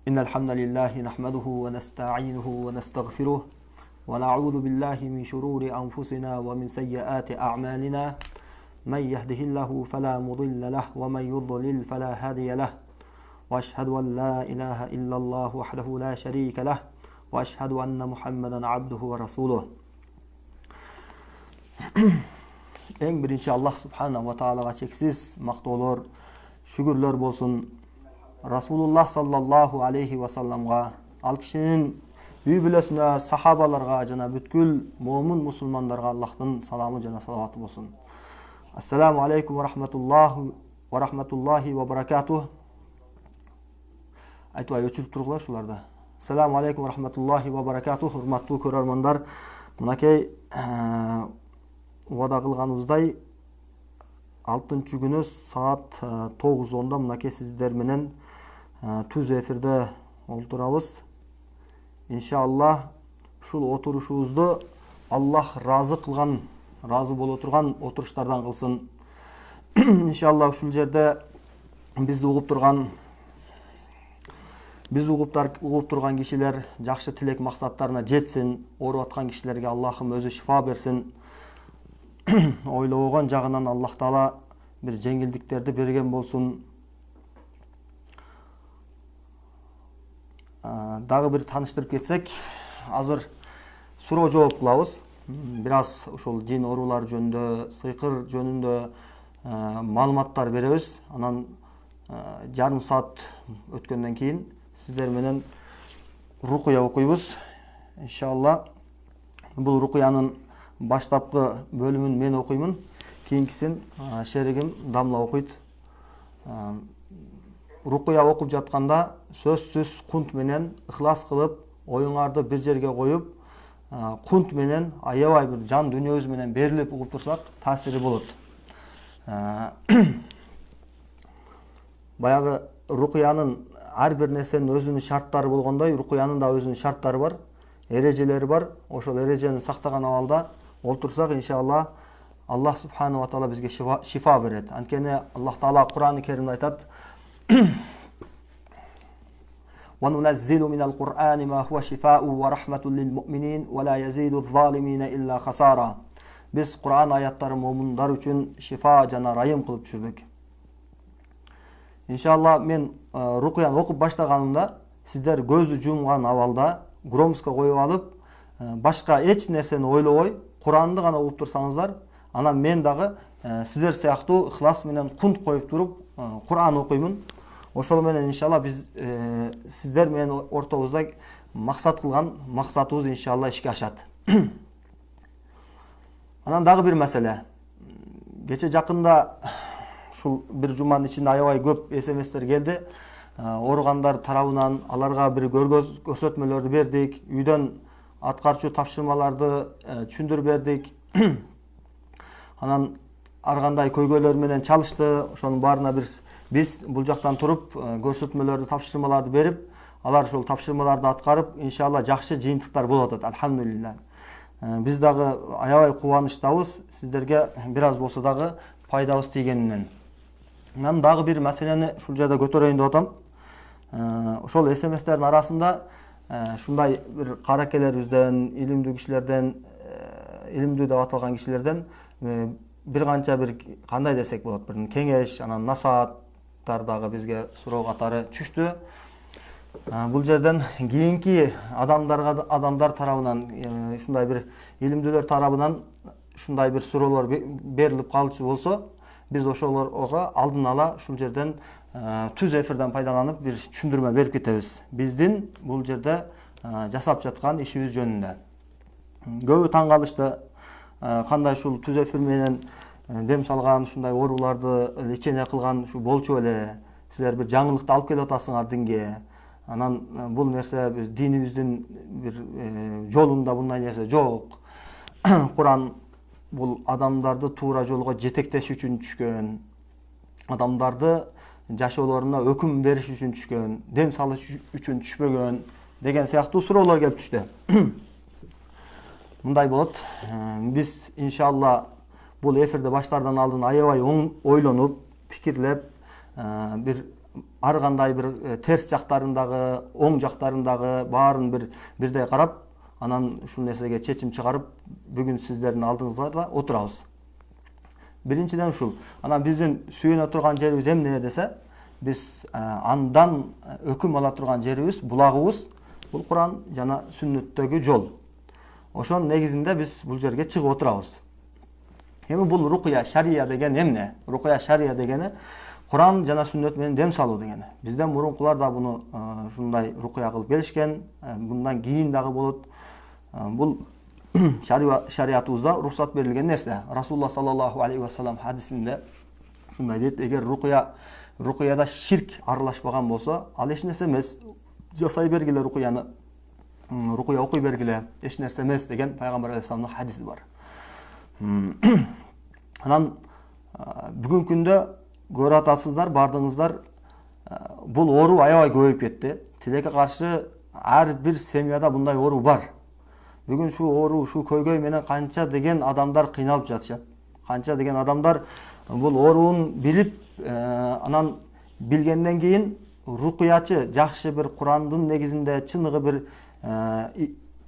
إن الحمد لله نحمده ونستعينه ونستغفره ونعوذ بالله من شرور أنفسنا ومن سيئات أعمالنا من يهده الله فلا مضل له ومن يضلل فلا هادي له وأشهد أن لا إله إلا الله وحده لا شريك له وأشهد أن محمدا عبده ورسوله. Eң birinci Allah subhanahu wa ta'alaga çeksiz maqtoolor, şükürler bolsun. Rasulullah sallallahu aleyhi ve sellemga, al kişinin үй бүлөсүнө, сахабаларга жана бүткүл момун мусулмандарга Аллахтын саламы жана салаваты болсун. Ассаламу алейкум ва рахматуллахи ва баракатух. Айтпай өчүрүп тургула ушуларда. Ассаламу алейкум ва рахматуллахи ва баракатух. Урматтуу көрөрмандар, мынакей убада кылганыбыздай 6-күнү саат 9:10 мынакей сиздер менен түз эфирде олтурабыз. Иншаллах ушул отурушубузду Аллах разы кылган, разы боло турган отуруштардан кылсын. Иншаллах ушул жерде бизди угуп турган кишилер жакшы тилек максаттарына жетсин, ооруп аткан кишилерге Аллахым өзү шифа берсин. Ойлогон жагынан Аллах Таала бир жеңилдиктерди берген болсун. Дагы бир тааныштырып кетсек, азыр суроо жооп кылабыз. Бир аз ошол жин оорулар жөнүндө, сыйкыр жөнүндө маалыматтар беребиз. Анан жарым саат өткөндөн кийин сиздер менен рукуя окуйбуз. Иншалла бул рукуянын баштапкы бөлүмүн мен окуймун, кийинкисин шеригим Дамла окуйт. Рукуя окуп жатканда сөзсүз кунт менен ыхлас кылып, оюңарды бир жерге коюп, кунт менен аябай бир жан дүйнөбүз менен берилип угуп турсак, таасири болот. Баягы рукуянын ар бир нерсенин өзүнүн шарттары болгондой, рукуянын да өзүнүн шарттары бар, эрежелери бар. Ошол эрежени сактаган абалда олтурсак, иншалла Аллах субханаху ва таала бизге шифа берет. Анткени Аллах Таала Кур'ан-ы Керимде айтат: وَنُنَزِّلُ مِنَ الْقُرْآنِ مَا هُوَ شِفَاءٌ وَرَحْمَةٌ لِلْمُؤْمِنِينَ وَلَا يَزِيدُ الظَّالِمِينَ إِلَّا خَسَارًا. Biz Kur'an ayattары момундар үчүн шифа жана райым кылып түшүрдүк. Иншалла мен рукуяны окуп баштаганымда сиздер көздү жумган абалда громкоска коюп алып, башка эч нерсени ойлобой, Куранды гана угуп турсаңыздар, анан мен дагы сиздер сыяктуу ыхлас менен кунт коюп туруп Кур'ан окуймун. Ошол менен иншалла биз сиздер менен ортобузда максат кылган максатыбыз иншалла ишке ашат. Анан дагы бир маселе. Кече жакында ушул бир жуманын ичинде аябай көп СМСтер келди. Ооругандар тарабынан аларга бир көрсөтмөлөрдү бердик. Үйдөн аткарчу тапшырмаларды түшүндүрүп бердик. Анан ар кандай көйгөйлөр менен чалышты. Ошонун баарына биз бул жактан туруп көрсөтмөлөрдү, тапшырмаларды берип, алар ошол тапшырмаларды аткарып, иншалла жакшы жыйынтыктар болуп атат. Алхамдулилlah. Биз дагы аябай кубанычтабыз, сиздерге бир аз болсо дагы пайдабыз тийгенинен. Мен дагы бир маселени ушул жерде көтөрөйүн деп атам. Ошол СМСтердин арасында ушундай бир каракелерибизден, илимдүү кишилерден, илимдүү деп аталган кишилерден бир канча бир кандай десек болот, бир кеңеш, анан насааттар дагы бизге суроо катары түштү. Бул жерден кийинки адамдар тарабынан, ушундай бир илимдүүлөр тарабынан ушундай бир суроолор берилип калчу болсо, биз ошолорго алдын ала ушул жерден түз эфирден пайдаланып бир түшүндүрмө берип кетебиз. Биздин бул жерде жасап жаткан ишибиз жөнүндө. Көбү таң калышты, кандай ушул түз эфир менен дем салган, ушундай ооруларды лечение кылган ушу болчу эле. Силер бир жаңылыкты алып келип атасыңар динге. Анан бул нерсе биз динибиздин бир жолунда bunday нерсе жок. Куран бул адамдарды туура жолго жетектеш үчүн түшкөн. Адамдарды жашоолоруна өкүм бериш үчүн түшкөн, дем салыш үчүн түшпөгөн деген сыяктуу суроолор келип түштү. Мындай болот. Биз иншалла бул эфирде баштардан алдын аябай ойлонуп, пикирлеп, бир ар кандай бир терс жактарындагы, оң жактарындагы баарын бирдей карап, анан ушул нерсеге чечим чыгарып, бүгүн сиздердин алдыңыздарда отурабыз. Биринчиден ушул. Анан биздин сүйөнө турган жерибиз эмне десе, биз андан өкүм ала турган жерибиз, булагыбыз бул Куран жана сүннөттөгү жол. Ошонун негизинде биз бул жерге чыгып отурабыз. Эми бул рукуя шария деген эмне? Рукуя шария дегени Куран жана сүннөт менен дем салуу дегени. Бизден мурункулар да буну ушундай рукуя кылып келишкен, мындан кийин дагы болот. Бул шариятыбызда уруксат берилген нерсе. Расулуллах саллаллаху алейхи ва саллям хадисинде ушундай дейт: эгер рукуяда ширк аралашпаган болсо, ал эч нерсе эмес. Жасай бергиле рукуяны, рукуя окуй бергиле, эч нерсе эмес деген пайгамбар алейхиссаламдын хадиси бар. Анан бүгүнкү күндө көрүп атасыздар, бардыңыздар, бул оору аябай көбөйүп кетти. Тилекке каршы ар бир семьяда мындай оору бар. Бүгүн шу оору, шу көйгөй менен канча деген адамдар кыйналып жатышат. Канча деген адамдар бул оорун билип, анан билгенден кийин рукуячы, жакшы бир Курандын негизинде, чыныгы бир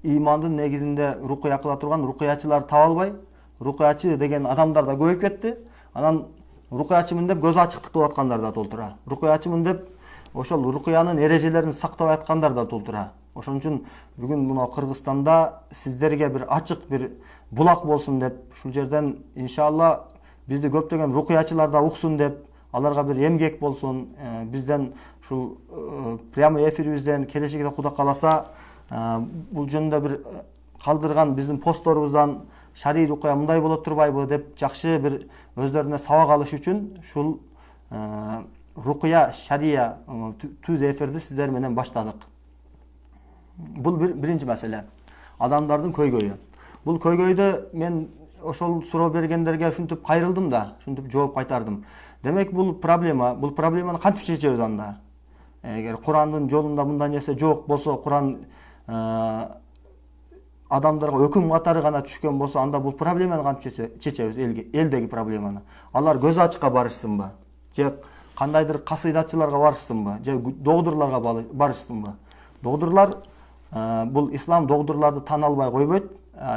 имандын негизинде рукуя кыла турган рукуячылар таба албай, рукуячы деген адамдар да көбөйүп кетти. Анан рукуячымын деп көз ачыктык кылып аткандар да толтура. Рукуячымын деп ошол рукуянын эрежелерин сактабай аткандар да толтура. Ошон үчүн бүгүн мына Кыргызстанда сиздерге бир ачык бир булак болсун деп, ушул жерден иншалла бизди көптөгөн рукуячылар да уксун деп, аларга бир эмгек болсун. Бизден ушул прямой эфирибизден келечекте Кудай кааласа бул жөнүндө бир калдырган биздин постторубуздан шарий рукуя мындай боло турбайбы деп жакшы бир өздөрүнө сабак алыш үчүн ушул рукуя шария түз эфирди сиздер менен баштадык. Бул биринчи маселе. Адамдардын көйгөйү. Бул көйгөйдү мен ошол суроо бергендерге ушинтип кайрылдым да, ушинтип жооп кайтардым. Демек бул проблеманы кантип чечебиз анда? Эгер Курандын жолунда мындай нерсе жок болсо, Куран адамдарга өкүм катары гана түшкөн болсо, анда бул проблеманы кантип чечебиз? Элдеги проблеманы. Алар көз ачыкка барышсынбы? Же кандайдыр касыйдатчыларга барышсынбы? Же догдурларга барышсынбы? Догдурлар бул ислам догдурларды тана албай койбойт.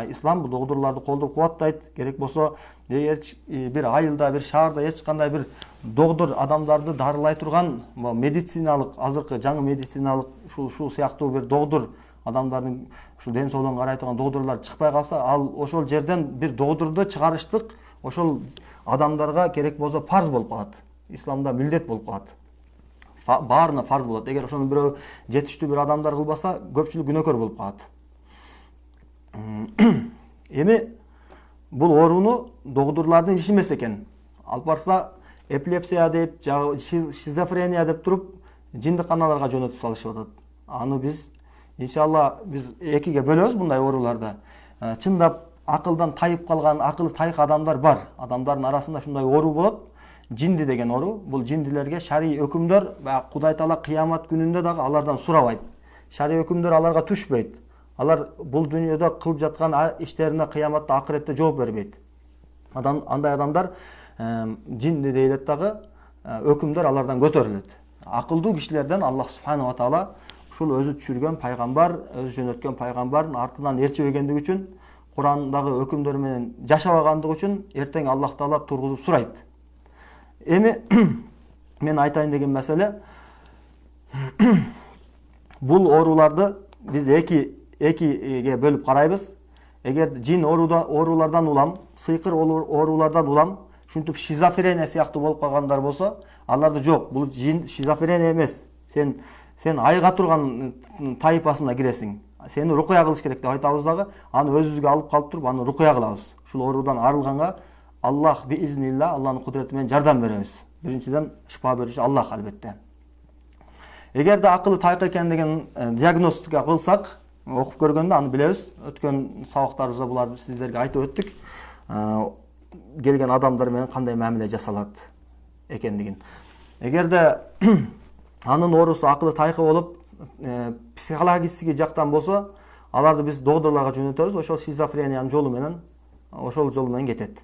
Ислам бул догдурларды колдоп кубаттайт. Керек болсо, бир айылда, бир шаарда эч кандай бир догдур адамдарды дарылай турган медициналык, азыркы жаңы медициналык ушул сыяктуу бир догдур адамдардын ушул ден соолугун карай турган догдурлар чыкпай калса, ал ошол жерден бир догдурду чыгарыштык ошол адамдарга керек болсо фарз болуп калат. Исламда милдет болуп калат. Баарына фарз болот. Эгер ошону бирөө жетиштүү бир адамдар кылбаса, көпчүлүк күнөөкөр болуп калат. Эми бул ооруну догдурлардын иши эмес экен. Алып барса, эпилепсия деп, шизофрения деп туруп, жиндикканаларга жөнөтүп салышып атат. Аны биз иншалла экиге бөлөбүз мындай ооруларды. Чындап акылдан тайып калган, акылы тайык адамдар бар. Адамдардын арасында ушундай оору болот. Жинди деген оору. Бул жиндилерге шарий өкүмдөр Кудай Таала кыямат күнүндө дагы алардан сурабайт. Шарий өкүмдөр аларга түшпөйт. Алар бул дүйнөдө кылып жаткан иштерине кыяматта, акыретте жооп бербейт. Андай адамдар жинди дейлет дагы, өкүмдөр алардан көтөрүлөт. Акылдуу кишилерден Аллах субханаху ва таала ушул өзү түшүргөн пайгамбар, өзү жөнөткөн пайгамбардын артынан ээрчибегендиги үчүн, Курандагы өкүмдөр менен жашабагандыгы үчүн эртең Аллах Таала тургузуп сурайт. Эми мен айтайын деген маселе, бул ооруларды биз экиге бөлүп карайбыз. Эгер жин оорулардан улам, сыйкыр оорулардан улам, ушинтип шизофрения сыяктуу болуп калгандар болсо, аларды жок, бул жин шизофрения эмес. Сен айга турган тайпасына киресиң. Сени рукуя кылыш керек деп айтабыз дагы, аны өзүбүзгө алып калып туруп, аны рукуя кылабыз. Ушул оорудан арылганга Аллах биизнилла, Алланын кудурети менен жардам беребиз. Биринчиден шифа берүүчү Аллах албетте. Эгерде акылы тайык экендигин диагностика кылсак, окуп көргөндө аны билебиз. Өткөн сабактарыбызда буларды сиздерге айтып өттүк. Келген адамдар менен кандай мамиле жасалат экендигин. Эгерде анын оорусу акылы тайкы болуп, психологический жактан болсо, аларды биз догдурларга жөнөтөбүз. Ошол шизофрениянын жолу менен, ошол жол менен кетет.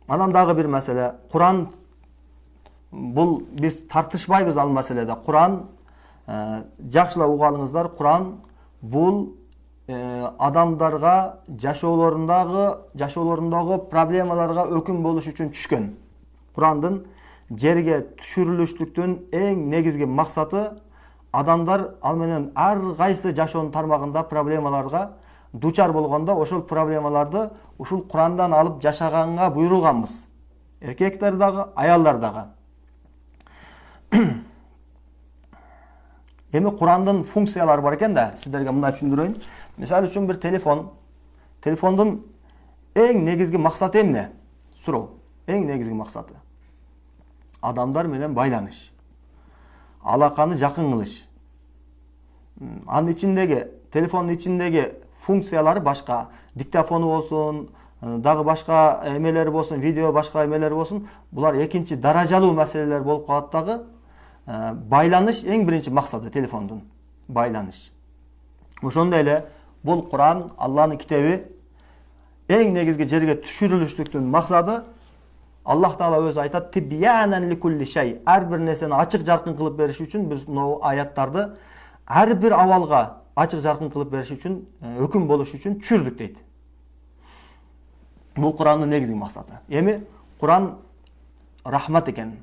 Анан дагы бир маселе, Куран, бул биз тартышпайбыз ал маселеде. Куран, жакшылап угалыңыздар, Куран бул адамдарга жашоолорундагы проблемаларга өкүм болуш үчүн түшкөн. Курандын жерге түшүрүлүштүктүн эң негизги максаты адамдар ал менен ар кайсы жашоонун тармагында проблемаларга дучар болгондо ошол проблемаларды ушул Курандан алып жашаганга буйрулганбыз. Эркектер дагы, аялдар дагы. Эми Курандын функциялары бар экен да, сиздерге мындай түшүндүрөйүн. Мисалы үчүн бир телефондун эң негизги максаты эмне? Суроо. Эң негизги максаты адамдар менен байланыш, алаканы жакын кылыш. Анын ичиндеги, телефондун ичиндеги функциялары башка, диктофону болсун, дагы башка эмелери болсун, видео башка эмелери болсун, булар экинчи даражалуу маселелер болуп калат дагы. Байланыш эң биринчи максаты телефондун, байланыш. Ошондой эле бул Куран, Аллахнын китеби, эң негизги жерге түшүрүлүштүктүн максаты Аллах Таала өзү айтат: "Тибянан ликулли шей", ар бир нерсени ачык жаркын кылып бериш үчүн биз мына аяттарды ар бир абалга ачык жаркын кылып бериш үчүн, өкүм болуш үчүн түшүрдүк дейт. Бул Курандын негизги максаты. Эми Куран рахмат экен.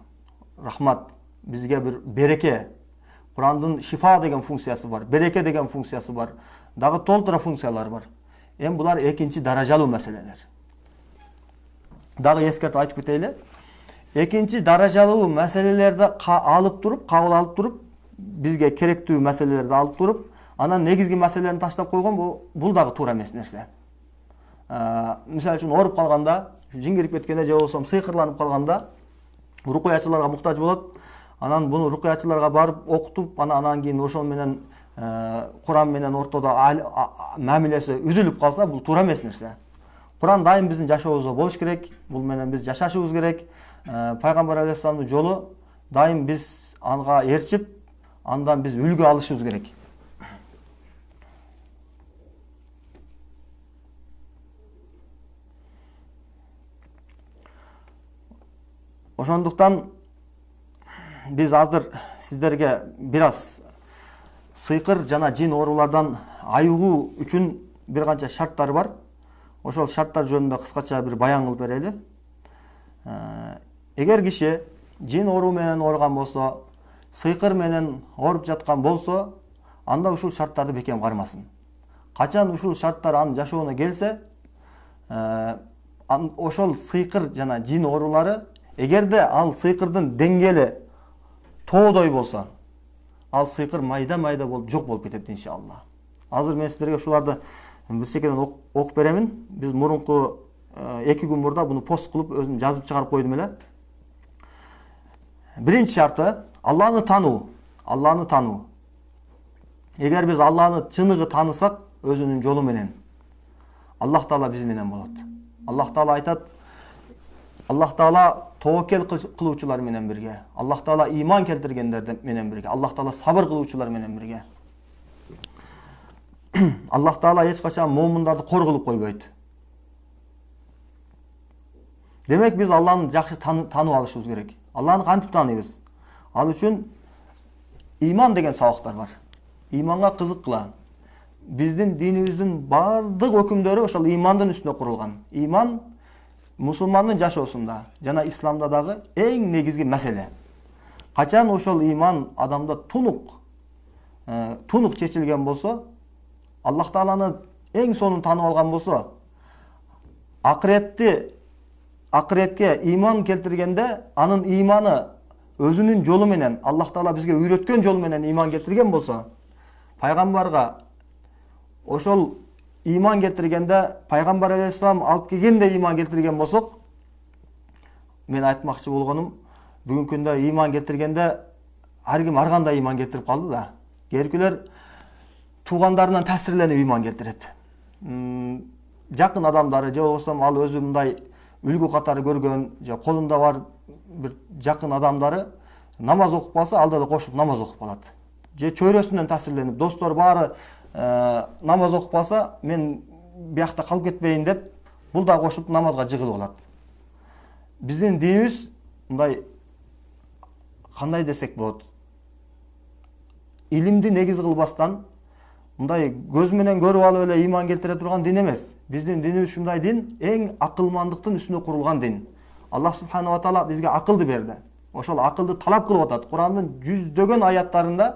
Рахмат бизге бир береке. Курандын шифа деген функциясы бар, береке деген функциясы бар, дагы толтура функциялары бар. Эми булар экинчи даражалуу маселелер. Дагы эскертип айтып кетели. Экинчи даражалуу маселелерди кабыл алып туруп, бизге керектүү маселелерди алып туруп, анан негизги маселелерин таштап койгон, бул дагы туура эмес нерсе. Мисалы үчүн ооруп калганда, жиңирип кеткенде же болбосо сыйкырланып калганда, рукуячыларга муктаж болот. Анан буну рукуячыларга барып окутуп, анан кийин ошол менен Куран менен ортодо мамилеси үзүлүп калса, бул туура эмес нерсе. Куран дайым биздин жашообузда болуш керек. Бул менен биз жашашыбыз керек. Пайгамбар алейхисаламдын жолу дайым биз анга ээрчип, андан биз үлгү алышыбыз керек. Ошондуктан биз азыр сиздерге бир аз сыйкыр жана жин оорулардан айыгуу үчүн бир канча шарттар бар. Ошол шарттар жөнүндө кыскача бир баян кылып берели. Эгер киши жин оору менен ооруган болсо, сыйкыр менен ооруп жаткан болсо, анда ушул шарттарды бекем кармасын. Качан ушул шарттар анын жашооуна келсе, ошол сыйкыр жана жин оорулары, эгерде ал сыйкырдын деңгээли тоодой болсо, ал сыйкыр майда-майда болуп жок болуп кетет иншалла. Азыр мен сиздерге ушуларды бир секеден окуп беремин. Биз мурунку 2 күн мурда буну пост кылып өзүм жазып чыгарып койдум эле. Биринчи шарты Аллахны тануу. Аллахны тануу. Эгер биз Аллахны чыныгы таанысак, өзүнүн жолу менен, Аллах Таала биз менен болот. Аллах Таала айтат: Аллах Таала тоокел кылуучулар менен бирге, Аллах Таала ыйман келтиргендер менен бирге, Аллах Таала сабыр кылуучулар менен бирге. Аллах Таала эч качан момундарды кор кылып койбойт. Демек биз Аллахны жакшы таанып алышыбыз керек. Аллахны кантип тааныйбыз? Ал үчүн ыйман деген сабактар бар. Ыйманга кызыккыла. Биздин динибиздин бардык өкүмдөрү ошол ыймандын үстүнө курулган. Ыйман мусулмандын жашоосунда жана исламда дагы эң негизги маселе. Качан ошол ыйман адамда тунук чечилген болсо, Аллах Тааланы эң сонун таанып алган болсо, акыретке ыйман келтиргенде, анын ыйманы өзүнүн жолу менен, Аллах Таала бизге үйрөткөн жол менен ыйман келтирген болсо, пайгамбарга ошол ыйман келтиргенде, пайгамбар алейхисалам алып келгенде ыйман келтирген болсок, мен айтмакчы болгонум, бүгүнкү күндө ыйман келтиргенде ар ким ар кандай ыйман келтирип калды да. Керкүлөр туугандарынан таасирленип ыйман келтирет. Жакын адамдары же болбосо ал өзү мындай үлгү катары көргөн, же колунда бар бир жакын адамдары намаз окуп калса, алда да кошуп намаз окуп калат. Же чөйрөсүнөн таасирленип, достор баары намаз окуп калса, мен биякта калып кетпейин деп, бул да кошуп намазга жыгылып алат. биздин динибиз мындай кандай десек болот, илимди негиз кылбастан мындай көз менен көрүп алып эле ыйман келтире турган дин эмес. Биздин динибиз ушундай дин, эң акылмандыктын үстүнө курулган дин. Аллах субханала таала бизге акылды берди. Ошол акылды талап кылып атат. Курандын жүздөгөн аяттарында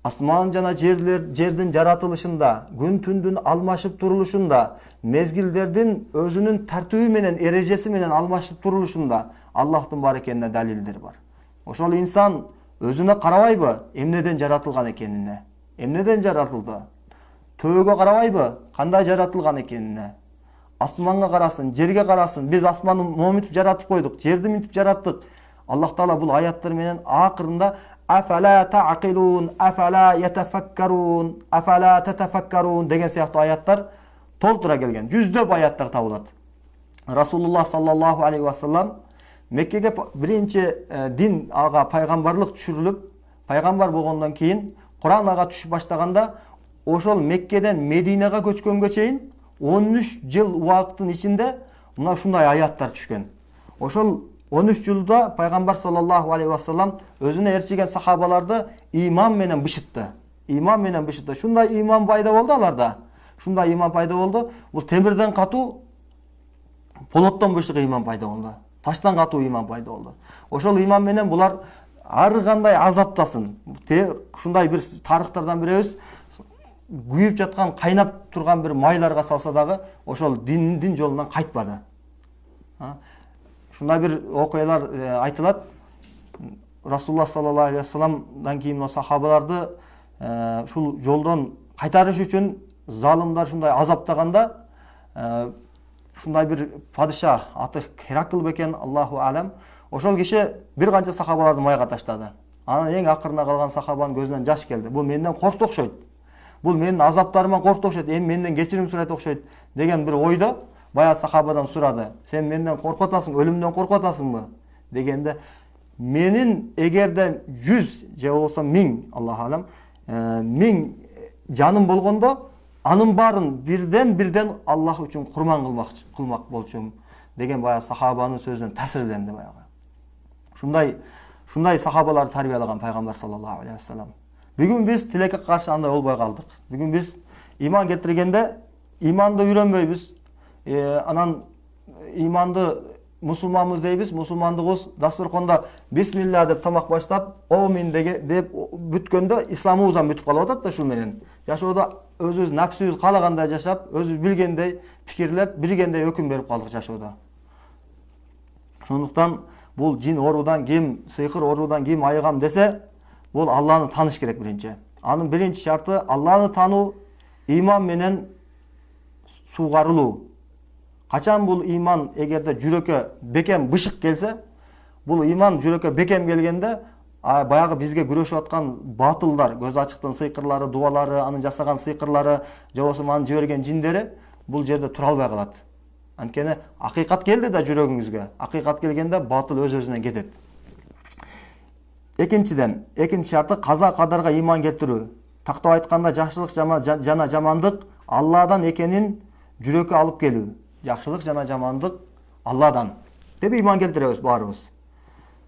асман жана жердин жаратылышында, күн түндүн алмашып турулушунда, мезгилдердин өзүнүн тартиби менен, эрежеси менен алмашып турулушунда Аллахтын бар экенине далилдер бар. Ошол инсан өзүнө карабайбы, эмнеден жаратылган экенине? Эмнеден жаратылды? Төбөгө карабайбы, кандай жаратылган экенине? Асманга карасын, жерге карасын. Биз асманды моминтип жаратып койдук, жерди минтип жараттык. Аллах таала бул аяттар менен акырында афала таакилун, афала ятафаккарун, афала татафаккарун деген сыяктуу аяттар толтура келген. Жүздөп аяттар табылат. Расулуллах саллаллаху алейхи ва саллам Меккеге биринчи дин ага пайгамбарлык түшүрүлүп, пайгамбар болгондон кийин Куран ага түшүп баштаганда, ошол Меккеден Мединага көчкөнгө чейин 13 жыл убакыттын ичинде мына ушундай аяттар түшкөн. Ошол 13 жылда пайгамбар саллаллаху алейхи ва саллам өзүнө ээрчиген сахабаларды иман менен бышытты. Иман менен бышытты. Шундай иман пайда болду аларда. Шундай иман пайда болду. Бул темирден катуу, полоттон бышык иман пайда болду. Таштан катуу иман пайда болду. Ошол иман менен булар ар кандай азаптасын. Ушундай бир тарыхтардан беребиз. Күйүп жаткан, кайнап турган бир майларга салса дагы, ошол дин жолунан кайтпады. Шундай бир окуялар айтылат. Расулуллах саллаллаху алейхи ва салламдан кийин сахабаларды ушул жолдон кайтарыш үчүн залымдар шундай азаптаганда, шундай бир падыша, аты Херакл бекен, Аллаху алам, ошол киши бир канча сахабаларды майга таштады. Анан эң акырына калган сахабанын көзүнөн жаш келди. Бул менден коркту окшойт. Бул менин азаптарыман коркту окшойт. Эми менден кечирим сурайт окшойт деген бир ойдо баягы сахабадан сурады. Сен менден коркуп атасың, өлүмдөн коркуп атасыңбы? Дегенде, менин эгерде 100 же болбосо 1000, Аллах алам, 1000 жаным болгондо, анын баарын бирден Аллах үчүн курман кылмак болчумун деген баягы сахабанын сөзүнөн таасирленди баягы. Шундай сахабаларды тарбиялаган пайгамбар саллаллаху алейхи ва саллам. Бүгүн биз тилекке каршы андай болбой калдык. Бүгүн биз иман келтиргенде иманды үйрөнбөйбүз. Анан иманды мусулманбыз дейбиз, мусулмандыгыбыз дасторконда бисмилла деп тамак баштап, омин деп бүткөндө исламыбыздан бүтүп калып атат да шу менен. Жашоодо өзүбүз напсыбыз каалагандай жашап, өзүбүз билгендей пикирлеп, билгендей өкүм берип калдык жашоодо. Шондуктан бул жин оруудан ким, сыйкыр оруудан ким айыгам десе, бул Алланы таныш керек биринчи. Анын биринчи шарты Алланы тануу, иман менен сугарылуу. Качан бул иман эгерде жүрөккө бекем бышык келсе, бул иман жүрөккө бекем келгенде, баягы бизге күрөшүп аткан батылдар, көз ачыктын сыйкырлары, дубалары, анын жасаган сыйкырлары, же болбосо анын жиберген жиндери бул жерде тура албай калат. Анткени акыйкат келди да жүрөгүңүзгө. Акыйкат келгенде батыл өз-өзүнөн кетет. Экинчиден, экинчи шарты каза кадарга иман келтирүү. Тактап айтканда жакшылык жана жамандык Алладан экенин жүрөккө алып келүү. Жакшылык жана жамандык Алладан деп иман келтиребиз баарыбыз.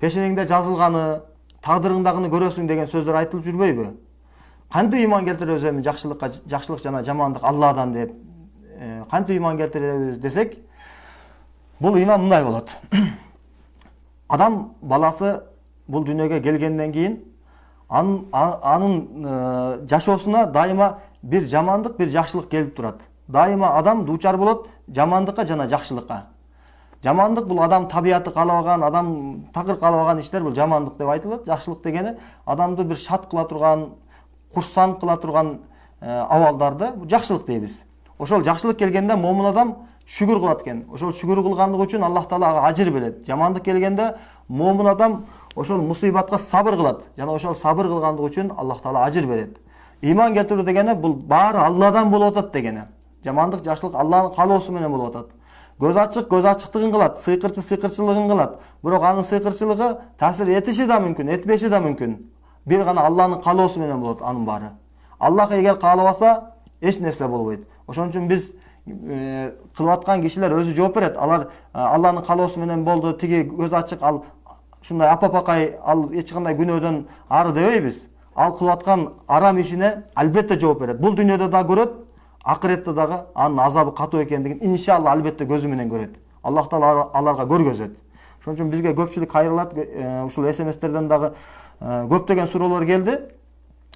Пешениңде жазылганы, тагдырыңдагыны көрөсүң деген сөздөр айтылып жүрбөйбү? Кантип иман келтиребиз эми жакшылык жана жамандык Алладан деп? Кантип иман келтиребиз десек, бул иман мындай болот. Адам баласы бул дүйнөгө келгенден кийин анын жашоосуна дайыма бир жамандык, бир жакшылык келип турат. Дайыма адам дуучар болот жамандыкка жана жакшылыкка. Жамандык бул адам табияты каалабаган, адам такыр каалабаган иштер бул жамандык деп айтылат. Жакшылык дегени адамды бир шат кыла турган, курсант кыла турган абалдарды жакшылык дейбиз. Ошол жакшылык келгенде момун адам шүгүр кылат экен. Ошол шүгүр кылгандыгы үчүн Аллах таала ага ажыр берет. Жамандык келгенде момун адам ошол мусибатка сабыр кылат. Жана ошол сабыр кылгандыгы үчүн Аллах таала ажыр берет. Иман келтирүү дегени бул баары Алладан болуп атат дегени. Жамандык, жакшылык Алланын каалоосу менен болуп атат. Көз ачык көз ачыктыгын кылат, сыйкырчы сыйкырчылыгын кылат. Бирок анын сыйкырчылыгы таасир этиши да мүмкүн, этпеши да мүмкүн. Бир гана Алланын каалоосу менен болот анын баары. Аллах эгер каалабаса, эч нерсе болбойт. Ошон үчүн биз кылып аткан кишилер өзү жооп берет. Алар Алланын каалоосу менен болду, тиги көз ачык, ал ушундай апапакай, ал эч кандай күнөөдөн ары дебейбиз. Ал кылып аткан арам ишине албетте жооп берет. Бул дүйнөдө да көрөт, акыретте дагы анын азабы катуу экендигин иншалла албетте көзү менен көрөт. Аллах Таала аларга көргөзөт. Ошон үчүн бизге көпчүлүк кайрылат. Ушул СМСтерден дагы көптөгөн суроолор келди.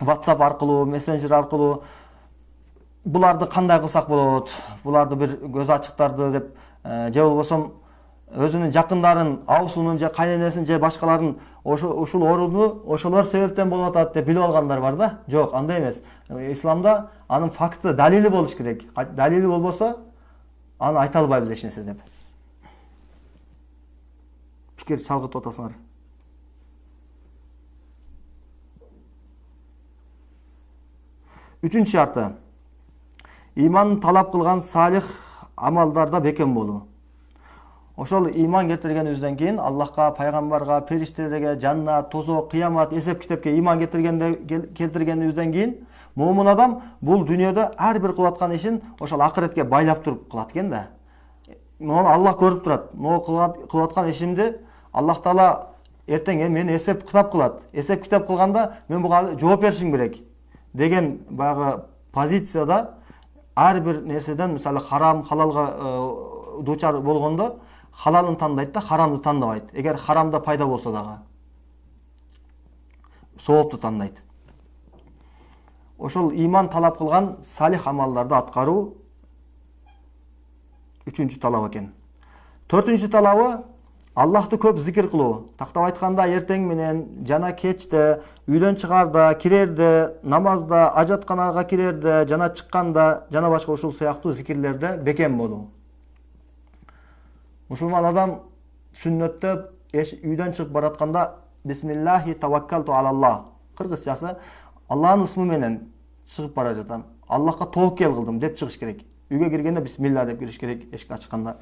WhatsApp аркылуу, мессенджер аркылуу. Буларды кандай кылсак болот? Буларды бир көз ачыктарды деп, же болбосо өзүнүн жакындарын, абысынын же кайненесин же башкаларын ушул ооруну ошолор себептен болуп атат деп билип алгандар бар да. Жок, андай эмес. Исламда анын факты, далили болуш керек. Далили болбосо аны айта албайбыз эч нерсе деп. Пикир чалгытып атасыңар. Үчүнчү шарты. Иман талап кылган салих амалдарда бекем болуу. Ошол иман кетиргенибизден кийин Аллахка, пайгамбарга, периштелерге, жаннат, тозок, кыямат, эсеп китепке иман келтиргенибизден кийин момун адам бул дүйнөдө ар бир кылып аткан ишин ошол акыретке байлап туруп кылат экен да. Муну Аллах көрүп турат. Могу кылып аткан ишимди Аллах Таала эртең мени эсеп китап кылат. Эсеп китап кылганда мен буга жооп беришим керек деген баягы позицияда ар бир нерседен, мисалы харам, халалга дуучар болгондо халалын тандайт да, харамды тандабайт. Эгер харамда пайда болсо дагы соопту тандайт. Ошол иман талап кылган салих амалдарды аткаруу үчүнчү талап экен. Төртүнчү талабы Аллахты көп зикир кылуу. Тактап айтканда эртең менен, жана кечте, үйдөн чыгарда, кирерде, намазда, ажатканага кирерде, жана чыкканда, жана башка ушул сыяктуу зикирлерде бекем болуу. Мусулман адам сүннөттө үйдөн чыгып баратканда бисмиллахи таваккалту алаллах. Кыргызчасы Алланын ысмы менен чыгып бара жатам. Аллахка тоокел кылдым деп чыгыш керек. Үйгө киргенде бисмилла деп кириш керек, эшикти ачканда.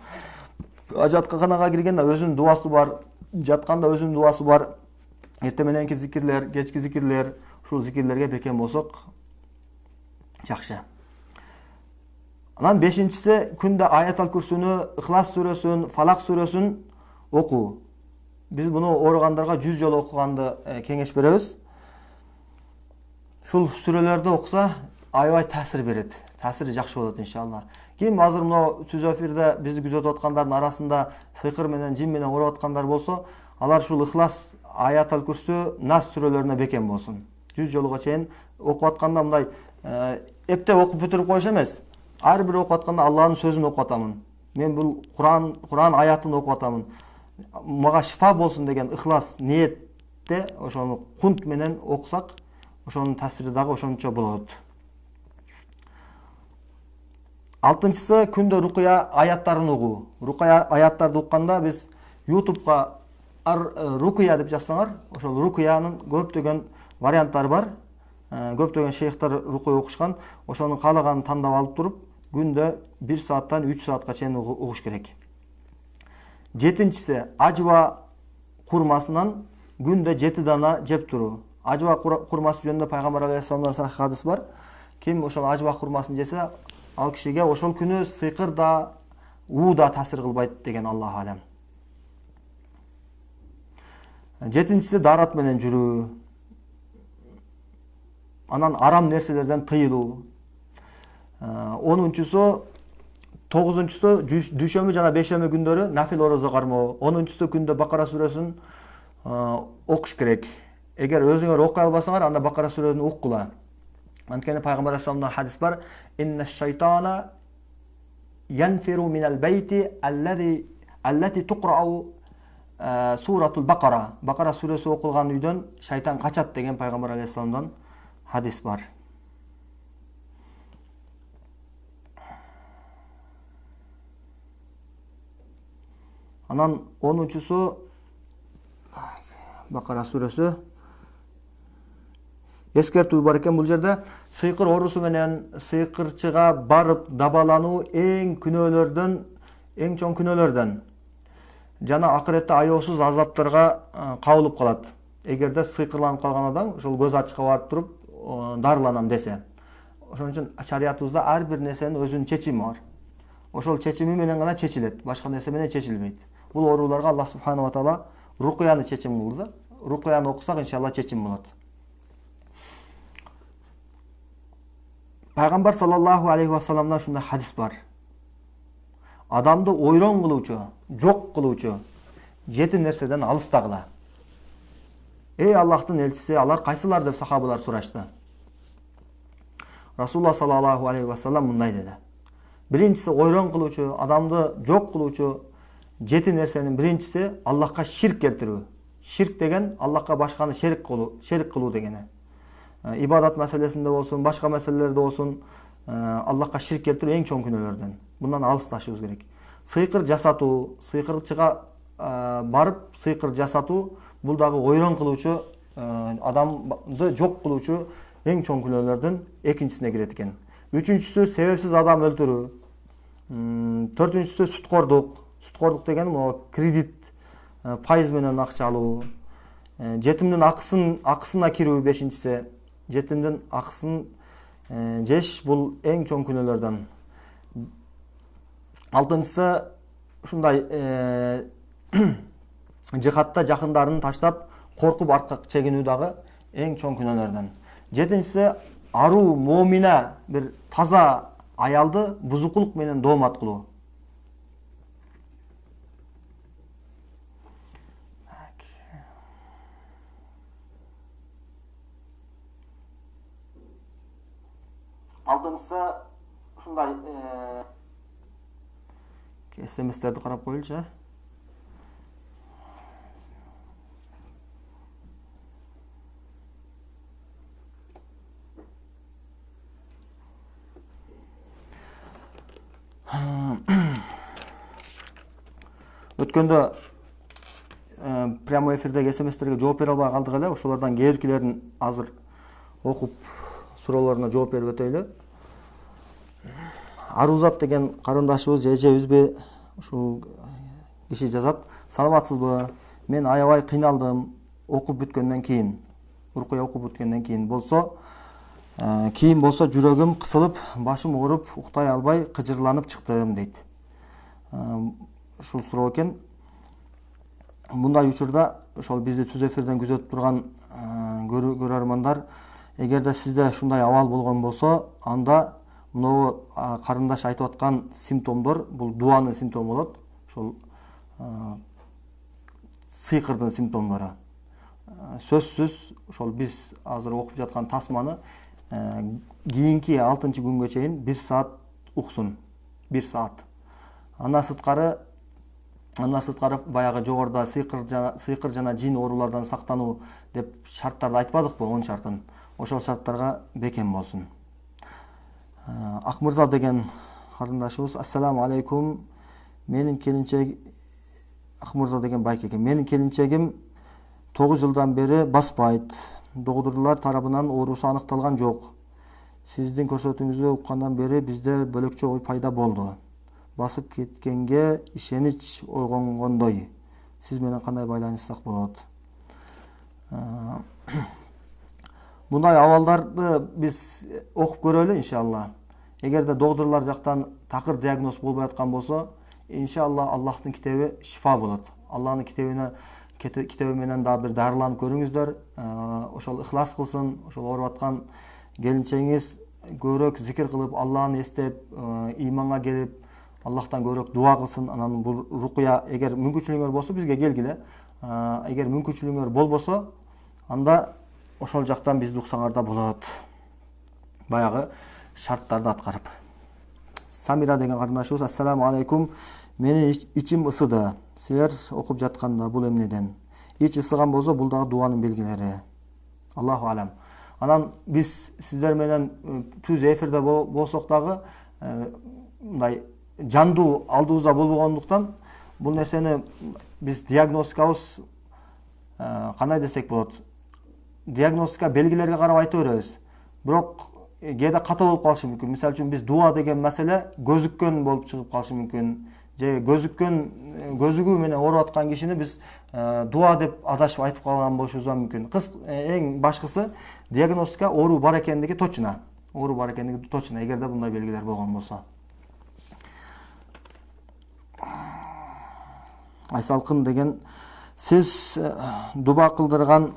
Ажатканага киргенде өзүнүн дуасы бар, жатканда өзүнүн дуасы бар. Эртең мененки зикирлер, кечки зикирлер, ушул зикирлерге бекем болсок жакшы. Анан бешинчиси күндө Аятал Курсуну, Ихлас сүрөсүн, Фалак сүрөсүн окуу. Биз буну ооругандарга 100 жолу окуганды кеңеш беребиз. Ушул сүрөлөрдү окуса, аябай таасир берет. Таасири жакшы болот иншалла. Ким азыр мына түз эфирде бизди күзөтүп аткандардын арасында сыйкыр менен, жин менен ооруп аткандар болсо, алар ушул Ихлас, Аятал Курсу, Нас сүрөлөрүнө бекем болсун. 100 жолуга чейин окуп атканда мындай эптеп окуп бүтүрүп коюш эмес. Ар бир окуп атканда Алланын сөзүн окуп атамын. Мен бул Куран аятын окуп атамын. Мага шифа болсун деген ихлас ниетте ошону кунт менен окусак, ошонун таасири дагы ошончо болот. Алтынчысы күндө рукуя аяттарын угуу. Рукуя аяттарды укканда биз YouTube'га рукуя деп жазсаңар, ошол рукуянын көптөгөн варианттары бар. Көптөгөн шейхтер рукуя окушкан. Ошону каалаганын тандап алып туруп, күндө 1 сааттан 3 саатка чейин угуш керек. Жетинчиси ажва курмасынан күндө 7 дана жеп туруу. Ажва курмасы жөнүндө пайгамбар алейхиссаламдан сахih хадис бар. Ким ошол ажва курмасын жесе, ал кишиге ошол күнү сыйкыр да, уу да таасир кылбайт деген Аллах алам. Жетинчиси дарат менен жүрүү. Анан арам нерселерден тыйылуу. 10-чусу, 9-чусу дүйшөмбү жана бейшемби күндөрү нафил орозо кармоо. 10-чусу күндө Бакара сүрөсүн окуш керек. Эгер өзүңөр окуй албасаңар, анда Бакара сүрөсүн уккула. Анткени пайгамбар алейхиссаламдан хадис бар: "Инна шайтана янфиру минал бейти аллати туqra'u суратул Бакара." Бакара сүрөсү окулган үйдөн шайтан качат деген пайгамбар алейхиссаламдан хадис бар. Анан 10-чусу Бакара сүрөсү эскертүү бар экен бул жерде. Сыйкыр орусу менен сыйкырчыга барып дабалануу эң күнөөлөрдөн, эң чоң күнөөлөрдөн жана акыретте аеосуз азаптарга кабылып калат. Эгерде сыйкырланып калган адам ошол көз ачыкка барып туруп дарыланам десе. Ошон үчүн шариятыбызда ар бир нерсенин өзүнүн чечими бар. ошол чечими менен гана чечилет, башка нерсе менен чечилбейт. Бул ооруларга Аллах субханала таала рукуяны чечим кылды да. Рукуяны окусак иншалла чечим болот. Пайгамбар саллаллаху алейхи вассаламдан шундай хадис бар. Адамды ойрон кылуучу, жок кылуучу 7 нерседен алыстагыла. Эй Аллахтын элчиси, алар кайсылар деп сахабалар сурашты. Расулуллах саллаллаху алейхи вассалам мындай деди. Биринчиси ойрон кылуучу, адамды жок кылуучу 7 нерсенин биринчиси Аллахка ширк келтирүү. Ширк деген Аллахка башканы шерик кылуу дегени. Ибадат маселесинде болсун, башка маселелерде болсун, Аллахка ширк келтирүү эң чоң күнөөлөрдөн. Bundan алысташыбыз керек. Сыйкыр жасатуу, сыйкырчыга барып сыйкыр жасатуу бул дагы ойрон кылуучу, адамды жок кылуучу эң чоң күнөөлөрдөн экинчисине кирет экен. Үчүнчүсү себепсиз адам өлтүрүү. Төртүнчүсү суткордук. Суткордук деген могу кредит, пайыз менен акча алуу. Жетимдин акысына кирүү бешинчиси. Жетимдин акысын жеш бул эң чоң күнөөлөрдөн. Алтынчысы ушундай жихадта жакындарын таштап коркуп артка чегинүү дагы эң чоң күнөөлөрдөн. Жетинчиси аруу момина бир таза аялды бузукулук менен доомат кылуу. Алтынчысы ушундай SMS-lerdi карап коелучу. Өткөндө прямой эфирдеги SMS-терге жооп бере албай калдык эле. Ошолордон кээбиркилерин азыр окуп суроолоруна жооп берип өтөйлү. Арузат деген карындашыбыз эжебизби ушул киши жазат. Саламатсызбы? Мен аябай кыйналдым окуп бүткөндөн кийин. Рукуя окуп бүткөндөн кийин болсо, жүрөгүм кысылып, башым ооруп, уктай албай кыжырланып чыктым дейт. Ушул суроо экен. Мындай учурда ошол бизди түз эфирден күзөтүп турган көрөрмандар, эгерде сизде ушундай абал болгон болсо, анда мына карындаш айтып аткан симптомдор бул дуанын симптому болот. Ошол сыйкырдын симптомдору. Сөзсүз ошол биз азыр окуп жаткан тасманы кийинки 6-күнгө чейин 1 саат уксун. 1 саат. Андан сырткары баягы жогоруда сыйкыр жана жин оорулардан сактануу деп шарттарды айтпадыкпы, 10 шартын. Ошол шарттарга бекем болсун. Акмырза деген карындашыбыз, ассаламу алейкум. Менин келинчек Акмырза деген байке экен. Менин келинчегим 9 жылдан бери баспайт. Докторлор тарабынан оорусу аныкталган жок. Сиздин көрсөтүүңүздү уккандан бери бизде бөлөкчө ой пайда болду. Басып кеткенге ишенич ойгонгондой. Сиз менен кандай байланышсак болот? Мындай абалдарды биз окуп көрөлү иншалла. Эгерде докторлор жактан такыр диагноз болбой аткан болсо, иншалла Аллахтын китеби шифа болот. Аллахтын китеби менен да бир дарыланып көрүңүздөр. Ошол ихлас кылсын, ошол ооруп аткан келинчегиңиз көбүрөөк зикир кылып, Аллахты эстеп, иманга келип, Аллахтан көбүрөөк дуа кылсын. Анан бул рукуя эгер мүмкүнчүлүгүңөр болсо бизге келгиле. Эгер мүмкүнчүлүгүңөр болбосо, анда ошол жактан бизди уксаңар да болот. Баягы шарттарды аткарып. Самира деген карындашыбыз, ассаламу алейкум. Менин ичим ысыды. Силер окуп жатканда бул эмнеден? Ич ысыган болсо, бул дагы дуанын белгилери. Аллаху алам. Анан биз сиздер менен түз эфирде болсок дагы мындай жандуу алдыбызда болбогондуктан бул нерсени биз диагностикабыз кандай десек болот? Диагностика белгилерге карап айта беребиз. Бирок кээде ката болуп калышы мүмкүн. Мисалы үчүн биз дуа деген маселе көзүккөн болуп чыгып калышы мүмкүн. Же көзүгүү менен ооруп аткан кишини биз дуа деп адашып айтып калган болушубуз мүмкүн. Эң башкысы диагностика оору бар экендиги точно. Эгерде мындай белгилер болгон болсо. Айсалкын деген сиз дуба кылдырган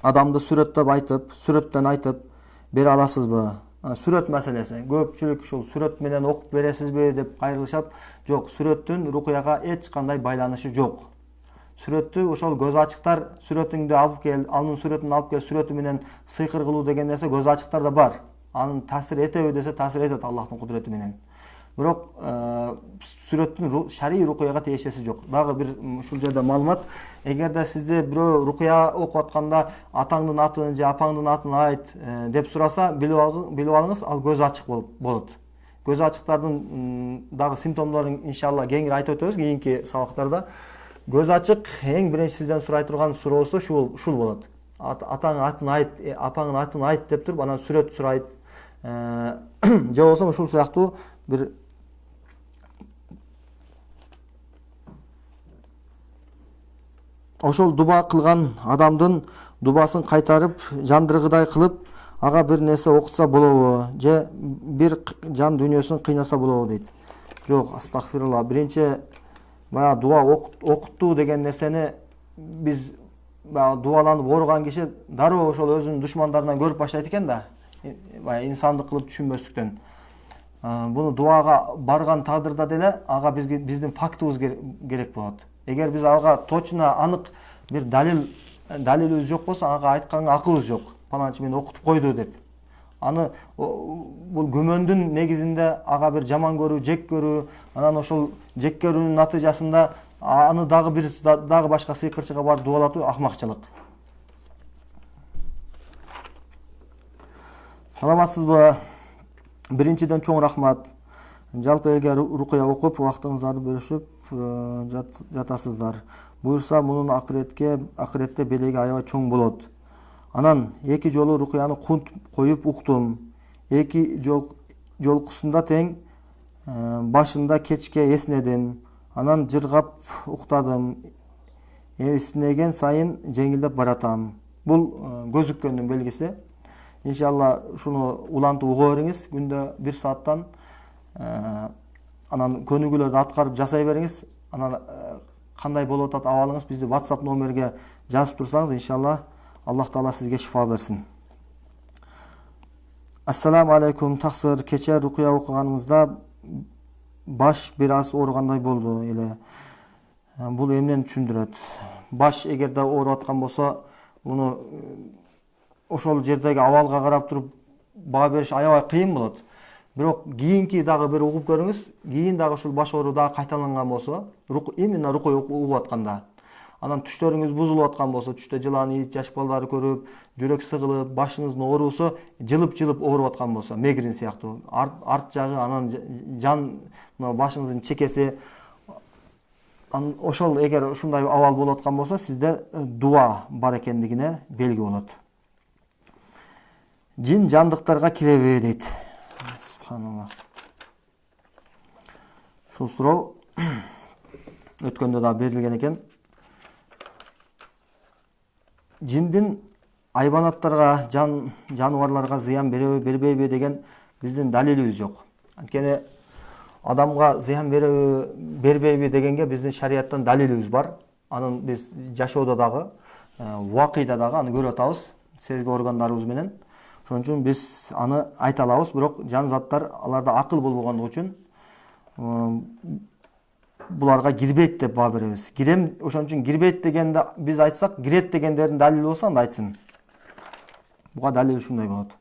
адамды сүрөттөп айтып, сүрөттөн айтып бере аласызбы? Сүрөт маселеси. Көпчүлүк ушул сүрөт менен окуп бересизби деп кайрылышат. Жок, сүрөттүн рукуяга эч кандай байланышы жок. Сүрөттү ошол көз ачыктар сүрөтүңдү алып кел, анын сүрөтүн алып кел, сүрөтү менен сыйкыр кылуу деген нерсе көз ачыктарда бар. Анын таасир этеби десе таасир этет Аллахтын кудурети менен. Бирок сүрөттүн шарий рукуяга тиешеси жок. Дагы бир ушул жерде маалымат, эгерде сизде бирөө рукуя окуп атканда атаңдын атын же апаңдын атын айт деп сураса, билип алыңыз, ал көз ачык болот. Көз ачыктардын дагы симптомдорун иншалла кеңири айтып өтөбүз кийинки сабактарда. Көз ачык эң биринчи сизден сурай турган суроосу ушул болот. Атаңдын атын айт, апаңдын атын айт деп туруп, анан сүрөт сурайт. Же болбосо ушул сыяктуу бир ошол дуба кылган адамдын дубасын кайтарып, жандыргыдай кылып, ага бир нерсе окутса болобу, же бир жан дүйнөсүн кыйнаса болобу дейт. Жок, астагфирулла. Биринчи баягы дуа окуттуу деген нерсени биз баягы дубаланып ооруган киши дароо ошол өзүнүн душмандарынан көрүп баштайт экен да. Баягы инсандык кылып түшүнбөстүктөн. Буну дуага барган тагдырда деле ага биздин фактыбыз керек болот. Эгер биз ага точно анык бир далилибиз жок болсо, ага айтканга акыбыз жок. Паланчы мени окутуп койду деп. Аны бул күмөндүн негизинде ага бир жаман көрүү, жек көрүү, анан ошол жек көрүүнүн натыйжасында аны дагы башка сыйкырчыга барып дубалатуу акмакчылык. Саламатсызбы? Биринчиден чоң рахмат. Жалпы элге рукуя окуп, убактыңыздарды бөлүшүп жатасыздар. Буюрса, мунун акыретте белеги аябай чоң болот. Анан эки жолу рукуяны коюп уктум. Эки жолкусунда тең башында кечке эснедим. Анан жыргап уктадым. Эснеген сайын жеңилдеп баратам. Бул көзүккөндүн белгиси. Иншалла ушуну улантып уга бериңиз. Күндө 1 сааттан анан көнүгүүлөрдү аткарып жасай бериңиз. Анан кандай болуп атат абалыңыз бизди WhatsApp номерге жазып турсаңыз, иншалла Аллах Таала сизге шифа берсин. Ассаламу алейкум, таксыр. Кече рукуя окуганыңызда баш бир аз ооругандай болду эле. Бул эмнени түшүндүрөт? Баш эгерде ооруп аткан болсо, муну ошол жердеги абалга карап туруп баа бериш аябай кыйын болот. Бирок кийинки дагы бир угуп көрүңүз. Кийин дагы ушул баш оору дагы кайталанган болсо, именно рукуя угуп атканда, анан түштөрүңүз бузулуп аткан болсо, түштө жылан, ит, жаш балдарды көрүп, жүрөк сыгылып, башыңыздын ооруусу жылып ооруп аткан болсо, мигрен сыяктуу, арт жагы, анан жан, башыңыздын чекеси, ошол эгер ушундай абал болуп аткан болсо, сизде дуа бар экендигине белги болот. Жин жандыктарга киреби дейт. Субханалла. Ушул суроо өткөндө да берилген экен. Жиндин айбанаттарга, жаныбарларга зыян береби, бербейби деген биздин далилибиз жок. Анткени адамга зыян береби, бербейби дегенге биздин шариаттан далилибиз бар. Анын биз жашоодо дагы, вакыйда дагы аны көрүп атабыз, сезги органдарыбыз менен. Ошон үчүн биз аны айта алабыз, бирок жан заттар аларда акыл болбогондугу үчүн буларга кирбейт деп баа беребиз. Кирем, ошон үчүн кирбейт дегенде биз айтсак, кирет дегендердин далили болсо анда айтсын. Буга далил ушундай болот.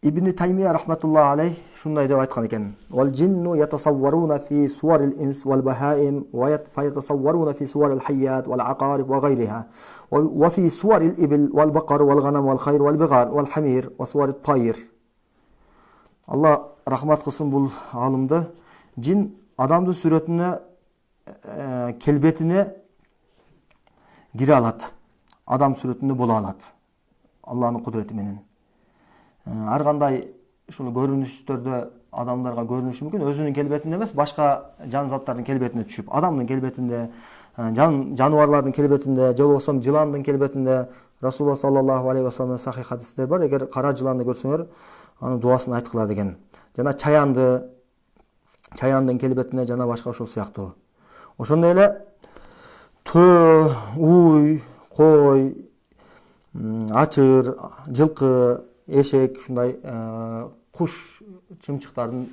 Ибн Таймия рахматуллахи алейх шундай деп айткан экен. Вал джинну ятасавваруна фи суварил инс вал бахаим ва ятасавваруна фи суварил хайят вал акариб ва гайриха ва фи суварил ибл вал бакар вал ганам вал хайр вал бигар вал хамир ва суварит тайр. Алла рахмат кылсын бул алымды. Жин адамдын сүрөтүнө, келбетине кире алат. Адам сүрөтүндө боло алат. Алланын кудурети менен. Ар кандай ушул көрүнүштөрдө адамдарга көрүнүшү мүмкүн, өзүнүн келбетинде эмес, башка жан заттардын келбетине түшүп, адамдын келбетинде, жаныбарлардын келбетинде, же болбосо жыландын келбетинде. Расулуллах саллаллаху алейхи ва саллям сахих хадистер бар. Эгер кара жыланды көрсөңөр, анын дубасын айткыла деген. Жана чаяндын келбетине жана башка ошол сыяктуу. Ошондой эле төө, уй, кой, ачыр, жылкы, эшек, ушундай куш, чымчыктардын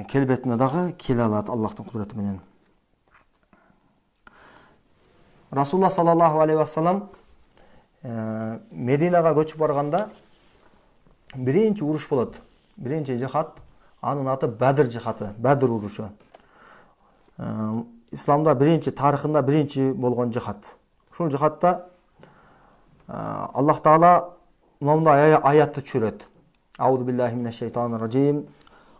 келбетине дагы келе алат Аллахтын кудурети менен. Расулуллах саллаллаху алейхи вассалам Мединага көчүп барганда биринчи уруш болот. Биринчи жихад, анын аты Бадр жихаты, Бадр урушу. Исламда биринчи, тарыхында биринчи болгон жихад. Ушул жихадта Аллах Таала мындай аятты түшүрөт. Аузу биллахи минеш шайтанир раджим.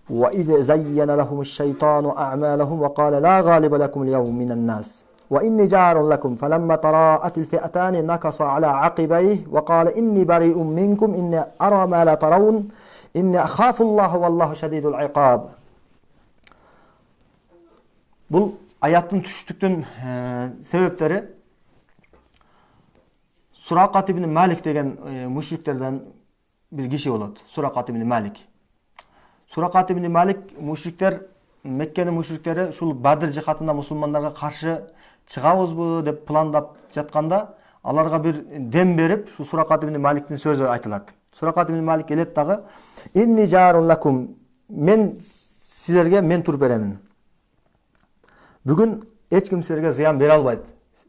Ва из зайяна лахумуш шайтану а'малахум ва кала ла галиба лакум ал-йавм минан нас. وإني جار لكم فلما تراءت الفئتان نكص على عقبيه وقال إني بريء منكم إني أرى ما لا ترون إني أخاف الله والله شديد العقاب. Бұл аяттың түштүктүн себептери Суракат ибн Малик деген мушриктерден бир киши болот. Суракат ибн Малик. Суракат ибн Малик мушриктер, Меккенин мушриктери ушул Бадр жихатында мусулмандарга каршы чыгабызбы деп пландап жатканда аларга бир дем берип, шу Суракат ибн Маликтин сөзү айтылат. Суракат ибн Малик келет дагы: "Инни жарун лакум", мен силерге мен туруп беремин. Бүгүн эч ким силерге зыян бере албайт.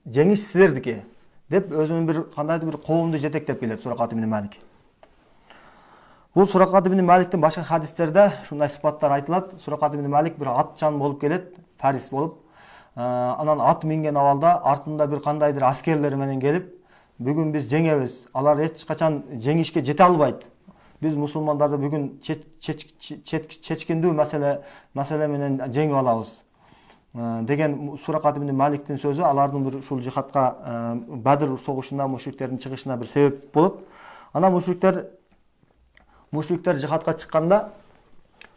Жеңиш силердики деп өзүнүн бир кандайдыр бир коомду жетектеп келет Суракат ибн Малик. Бул Суракат ибн Маликтин башка хадистерде шундай сыпаттар айтылат. Суракат ибн Малик бир атчан болуп келет, фарис болуп. Анан ат минген абалда артында бир кандайдыр аскерлер менен келип, бүгүн биз жеңебиз. Алар эч качан жеңишке жете албайт. Биз мусулмандарды бүгүн чечкиндүү маселе менен жеңип алабыз деген Суракат ибн Маликтин сөзү алардын бир ушул жихадка Бадр согушунда мушриктердин чыгышына бир себеп болуп, анан мушриктер жихадка чыкканда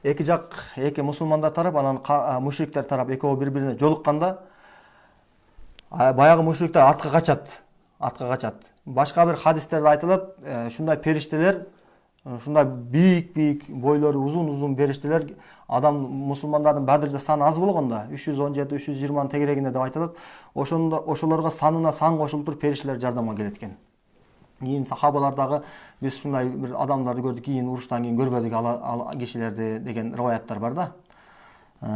эки жак, эки мусулмандар тарап, анан мушриктер тарап экөө бири-бирине жолукканда баягы мушриктер артка качат. Башка бир хадистерде айтылат, шундай периштелер, шундай бийик бойлору узун периштелер, адам мусулмандардын Бадрда саны аз болгондо 317-320 тегерегинде деп айтылат. Ошолорго санына сан кошулуп туруп периштелер жардамга келет экен. Кийин сахабалардагы биз ушундай бир адамдарды көрдүк, кийин уруштан кийин көрбөдүк ал кишилерди деген риваяттар бар да.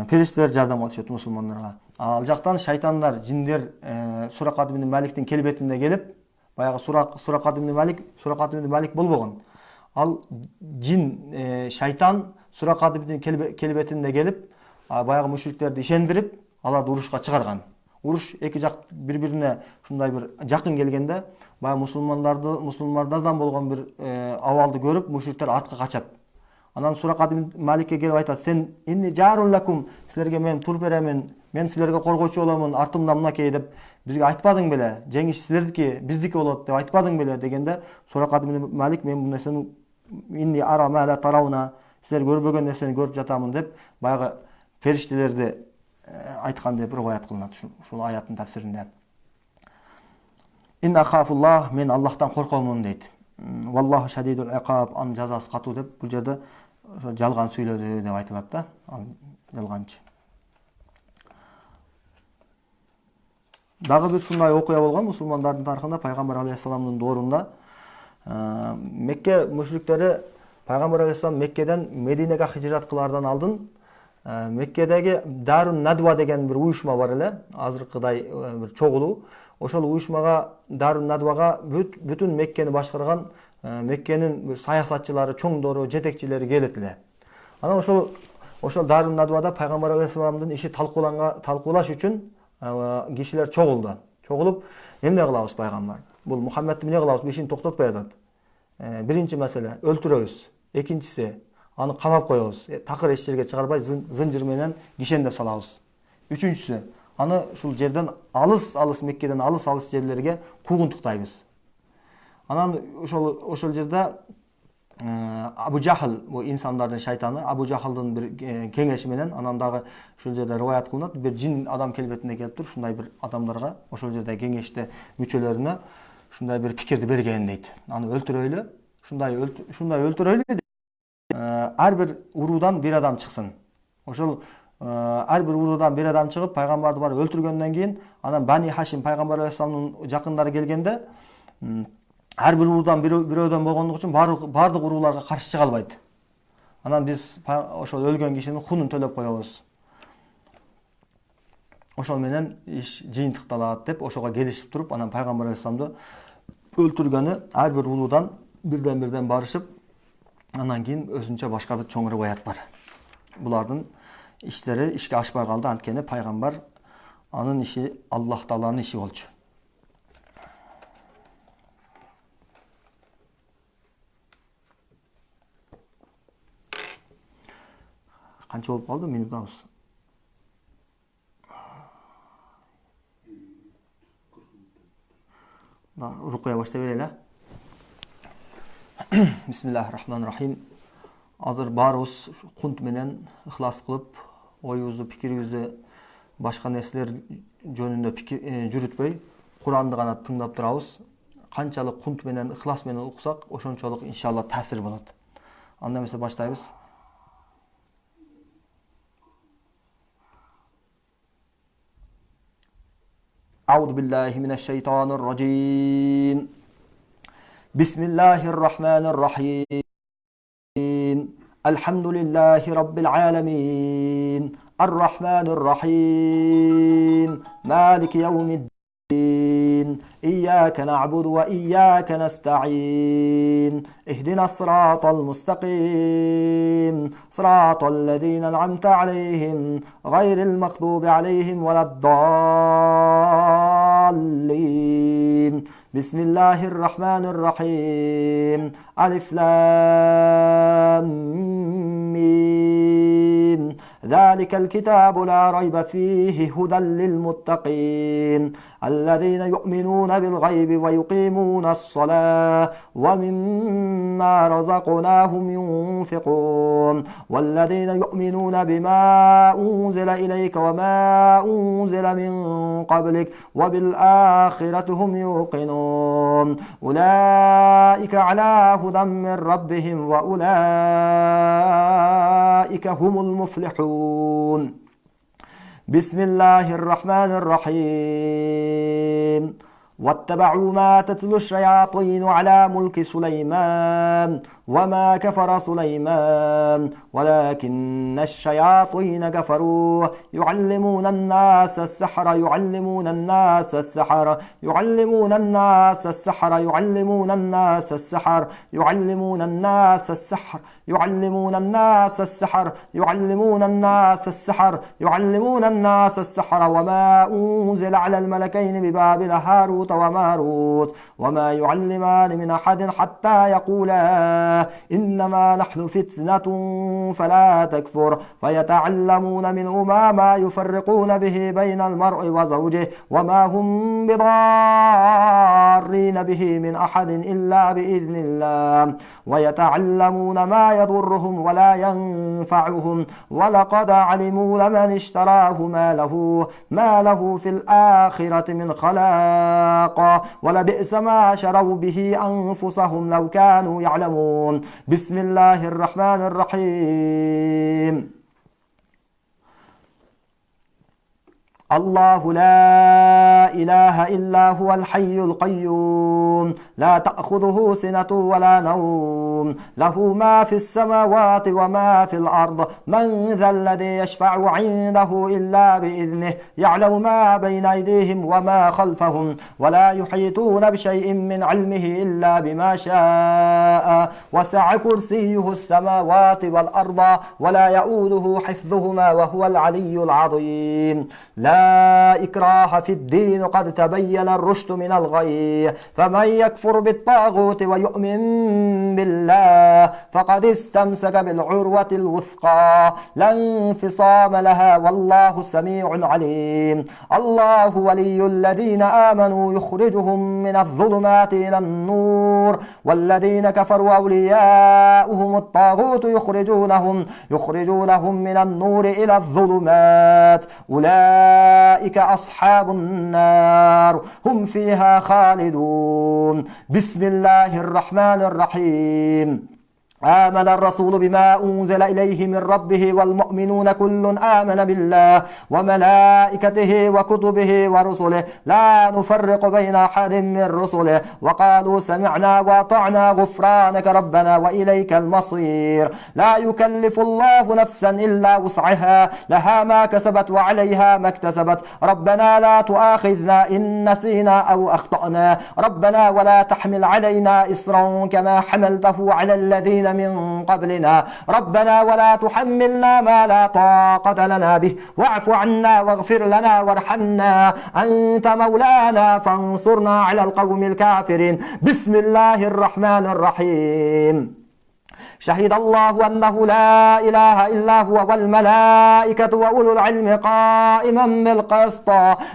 Периштелер жардам атышат мусулмандарга. Ал жактан шайтандар, жиндер Суракат ибн Маликтин келбетинде келип, баягы Суракат ибн Малик болбогон. Ал жин, шайтан Суракат ибн келбетинде келип, баягы мушриктерди ишендирип, аларды урушка чыгарган. Уруш эки жак бири-бирине ушундай бир жакын келгенде, баягы мусулмандардан болгон бир абалды көрүп, мушриктер артка качат. Анан Суракат ибн Маликке келип айтат: "Сен инни жарун лакум", силерге мен туруп беремин, мен силерге коргоочу боламын, артымда мынакей деп бизге айтпадың беле? Жеңиш силердики, биздики болот деп айтпадың беле дегенде, Суракат ибн Малик: "Мен бул нерсени инни ара ма ла тарауна", силер көрбөгөн нерсени көрүп жатамын деп баягы периштелерди айткан деп риваят кылынат ушул аяттын тафсиринде. "Инна хафуллах", мен Аллахтан коркомун дейт. "Валлаху шадидул иқаб", анын жазасы катуу деп бул жерде жалган сүйлөдү деп айтылат да, ал жалганчы. Дагы бир ушундай окуя болгон мусулмандардын тарыхында, пайгамбар алейхиссаламдын доорунда Мекке мушриктери пайгамбар алейхиссалам Меккеден Мединеге хижрат кылаардан алдын Меккедеги Дарун Надва деген бир уюшма бар эле, азыркыдай бир чогулуу. Ошол уюшмага, Дарун Надвага бүтүн Меккени башкарган Меккенин бир саясатчылары, чоңдору, жетекчилери келет эле. Анан ошол Дарун Надвада пайгамбар алейхиссаламдын иши талкуулаш үчүн кишилер чогулуп, эмне кылабыз пайгамбар? Бул Мухаммедти эмне кылабыз? Ишин токтотпой атат. Биринчи маселе өлтүрөбүз. Экинчиси, аны камап коебуз. Такыр эч жерге чыгарбай зынжыр менен кишендеп салабыз. Үчүнчүсү, аны ушул жерден алыс Меккеден алыс жерлерге куугунтуктайбыз. Анан ошол жерде Абу Жахл, бул инсандардын шайтаны, Абу Жахлдын бир кеңеши менен, анан дагы ошол жерде риваят кылынат, бир жин адам келбетинде келип туруп, ушундай бир адамдарга, ошол жерде кеңеште мүчөлөрүнө ушундай бир пикирди берген дейт. Аны өлтүрөйлү, ушундай өлтүрөйлү ар бир уруудан бир адам чыксын. Ошол ар бир уруудан бир адам чыгып пайгамбарды барып өлтүргөндөн кийин анан Бани Хашим пайгамбар алейхисаламдын жакындары келгенде ар бир уруудан бирөөдөн болгондук үчүн баардык урууларга каршы чыга албайт. Анан биз ошол өлгөн кишинин хунун төлөп коебуз. Ошол менен иш жыйынтыкталат деп ошого келишип туруп, анан пайгамбар алейхисаламды өлтүргөнү ар бир улуудан бирден барышып, анан кийин өзүнчө башка бир чоң риваят бар. Булардын иштери ишке ашпай калды, анткени пайгамбар анын иши Аллах Тааланын иши болчу. Канча болуп калды минутабыз? Рукуя баштай берели. Бисмиллахир-рахманир-рахим. Азыр баарыбыз кунт менен ыхлас кылып, оюбузду, пикирибизди башка нерселер жөнүндө жүрүтпөй, Куранды гана тыңдап турабыз. Канчалык кунт менен, ыхлас менен уксак, ошончолук иншалла таасир болот. Анда эмесе баштайбыз. أعوذ بالله من الشيطان الرجيم. بسم الله الرحمن الرحيم. الحمد لله رب العالمين الرحمن الرحيم مالك يوم الدين إياك نعبد وإياك نستعين اهدنا الصراط المستقيم صراط الذين أنعمت عليهم غير المغضوب عليهم ولا الضالين بسم الله الرحمن الرحيم ألف لام ميم ذلك الكتاب لا ريب فيه هدى للمتقين الذين يؤمنون بالغيب ويقيمون الصلاة ومما رزقناهم ينفقون والذين يؤمنون بما أنزل إليك وما أنزل من قبلك وبالآخرة هم يوقنون أولئك على هدى من ربهم وأولئك هم المفلحون بسم الله الرحمن الرحيم واتبعوا ما تتلو الشياطين على ملك سليمان وما كفر سليمان ولكن الشياطين كفروا يعلمون الناس السحر يعلمون الناس السحر يعلمون الناس السحر يعلمون الناس السحر يعلمون الناس السحر يعلمون الناس السحر يعلمون الناس السحر يعلمون الناس السحر وما أنزل على الملكين ببابل هاروت وماروت وما يعلمان من أحد حتى يقولا إنما نحن فتنة فلا تكفر فيتعلمون منهما ما يفرقون به بين المرء وزوجه وما هم بضارين به من أحد إلا بإذن الله ويتعلمون ما يضرهم ولا ينفعهم ولقد علموا لمن اشتراه ما له في الآخرة من خلاق ولبئس ما شروا به أنفسهم لو كانوا يعلمون بسم الله الرحمن الرحيم الله لا إله إلا هو الحي القيوم لا تأخذه سنة ولا نوم له ما في السماوات وما في الأرض من ذا الذي يشفع عنده إلا بإذنه يعلم ما بين أيديهم وما خلفهم ولا يحيطون بشيء من علمه إلا بما شاء وسع كرسيه السماوات والأرض ولا يؤوده حفظهما وهو العلي العظيم لا إكراه في الدين قد تبين الرشد من الغي فمن يكفر بالطاغوت ويؤمن بالله فقد استمسك بالعروة الوثقى لا انفصام لها والله سميع عليم الله ولي الذين آمنوا يخرجهم من الظلمات إلى النور والذين كفروا أولياؤهم الطاغوت يخرجونهم من النور إلى الظلمات أولئك أصحاب النار هم فيها خالدون بسم الله الرحمن الرحيم آمن الرسول بما أنزل إليه من ربه والمؤمنون كل آمن بالله وملائكته وكتبه ورسله لا نفرق بين أحد من رسله وقالوا سمعنا وأطعنا غفرانك ربنا وإليك المصير. لا يكلف الله نفسا إلا وسعها لها ما كسبت وعليها ما اكتسبت ربنا لا تؤاخذنا إن نسينا أو أخطأنا ربنا ولا تحمل علينا إصرا كما حملته على الذين من قبلنا ربنا ولا تحملنا ما لا طاقة لنا به واعف عنا واغفر لنا وارحمنا أنت مولانا فانصرنا على القوم الكافرين. بسم الله الرحمن الرحيم. شهد الله أنه لا إله إلا هو والملائكة وأولو العلم قائما بالقسط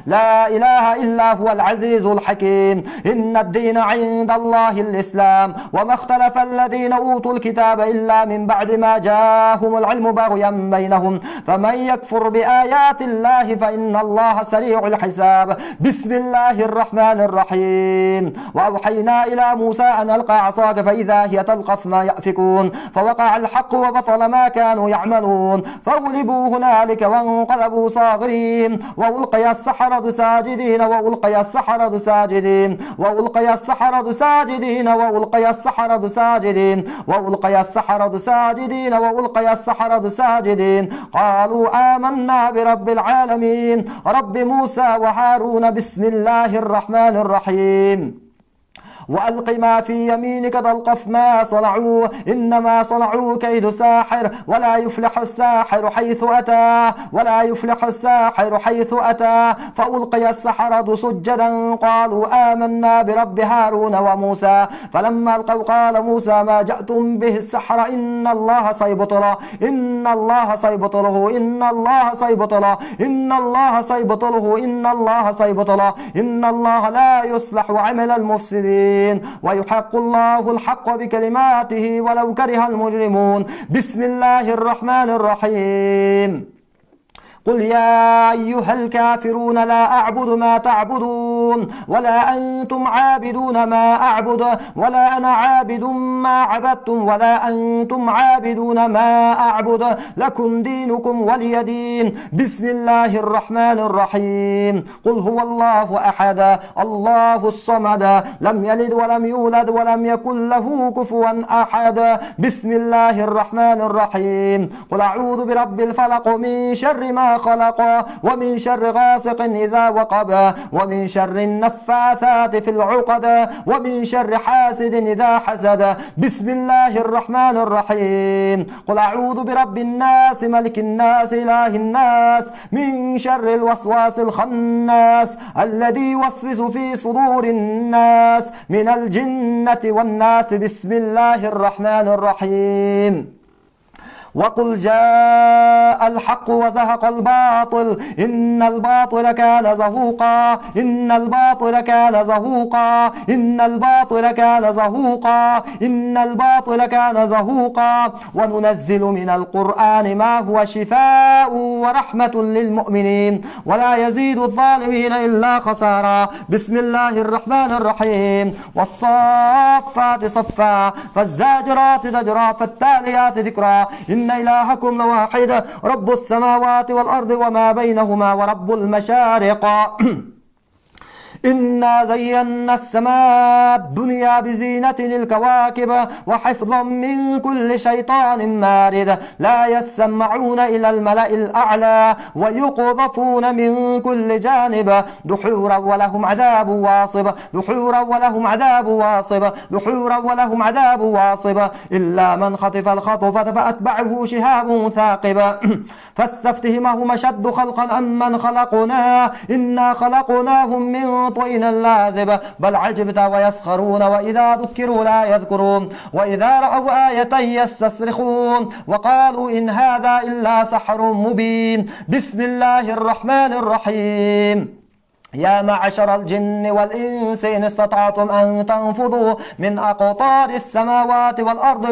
لا إله إلا هو العزيز الحكيم. إن الدين عند الله الإسلام وما اختلف الذين أوتوا الكتاب إلا من بعد ما جاءهم العلم بغيا بينهم فمن يكفر بآيات الله فإن الله سريع الحساب. بسم الله الرحمن الرحيم. وأوحينا إلى موسى أن ألقى عصاك فإذا هي تلقف ما يأفكون فوقع الحق وبطل ما كانوا يعملون فغلبوا هنالك وانقلبوا صاغرين وألقي السحرة ساجدين وألقي السحرة ساجدين وألقي السحرة ساجدين وألقي السحرة ساجدين وألقي السحرة ساجدين وألقي السحرة ساجدين قالوا آمنا برب العالمين رب موسى وهارون. بسم الله الرحمن الرحيم. وألق ما في يمينك تلقف ما صنعوا إنما صنعوا كيد ساحر ولا يفلح الساحر حيث أتى ولا يفلح الساحر حيث أتى فألقي السحرة سجدا قالوا آمنا برب هارون وموسى فلما ألقوا قال موسى ما جئتم به السحر إن الله سيبطله إن الله سيبطله إن الله سيبطله إن الله سيبطله إن الله سيبطله إن الله لا يصلح عمل المفسدين ويحق الله الحق بكلماته ولو كره المجرمون. بسم الله الرحمن الرحيم. قل يا أيها الكافرون لا أعبد ما تعبدون ولا أنتم عابدون ما أعبد ولا أنا عابد ما عبدتم ولا أنتم عابدون ما أعبد لكم دينكم ولي دين. بسم الله الرحمن الرحيم. قل هو الله أحد الله الصمد لم يلد ولم يولد ولم يكن له كفوا أحد. بسم الله الرحمن الرحيم. قل أعوذ برب الفلق من شر ما خلق ومن شر غاسق إذا وقب ومن شر النفاثات في العقد ومن شر حاسد إذا حسد. بسم الله الرحمن الرحيم. قل أعوذ برب الناس ملك الناس إله الناس من شر الوسواس الخناس الذي يوسوس في صدور الناس من الجنة والناس. بسم الله الرحمن الرحيم. وقل جاء الحق وزهق الباطل إن الباطل كان زهوقا إن الباطل كان زهوقا إن الباطل كان زهوقا إن الباطل كان زهوقا. وننزل من القرآن ما هو شفاء ورحمة للمؤمنين ولا يزيد الظالمين إلا خسارا. بسم الله الرحمن الرحيم. والصافات صفا فالزاجرات زجرا فالتاليات ذكرا إن إلهكم لواحد رب السماوات والأرض وما بينهما ورب المشارق. إنا زينا السماء الدنيا بزينة الكواكب وحفظا من كل شيطان مارد لا يسمعون إلى الملأ الأعلى ويقذفون من كل جانب دحورا ولهم عذاب واصب دحورا ولهم عذاب واصب دحورا ولهم عذاب واصب إلا من خطف الخطفة فأتبعه شهاب ثاقب فاستفتهمهم أشد خلقا أم من خلقنا إنا خلقناهم من طين لازب بل عجبت ويسخرون وإذا ذكروا لا يذكرون وإذا رأوا آية يستصرخون وقالوا إن هذا إلا سحر مبين. بسم الله الرحمن الرحيم. يا معشر الجن والإنس إن استطعتم أن تنفذوا من أقطار السماوات والأرض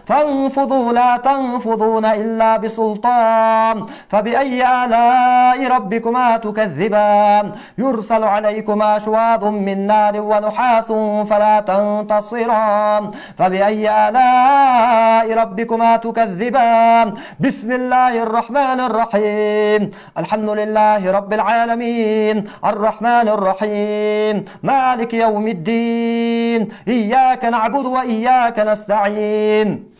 فانفذوا لا تنفذون إلا بسلطان. فبأي آلاء ربكما تكذبان؟ يرسل عليكما شواظ من نار ونحاس فلا تنتصران. فبأي آلاء ربكما تكذبان؟ بسم الله الرحمن الرحيم. الحمد لله رب العالمين الرحمن الرحيم مالك يوم الدين إياك نعبد وإياك نستعين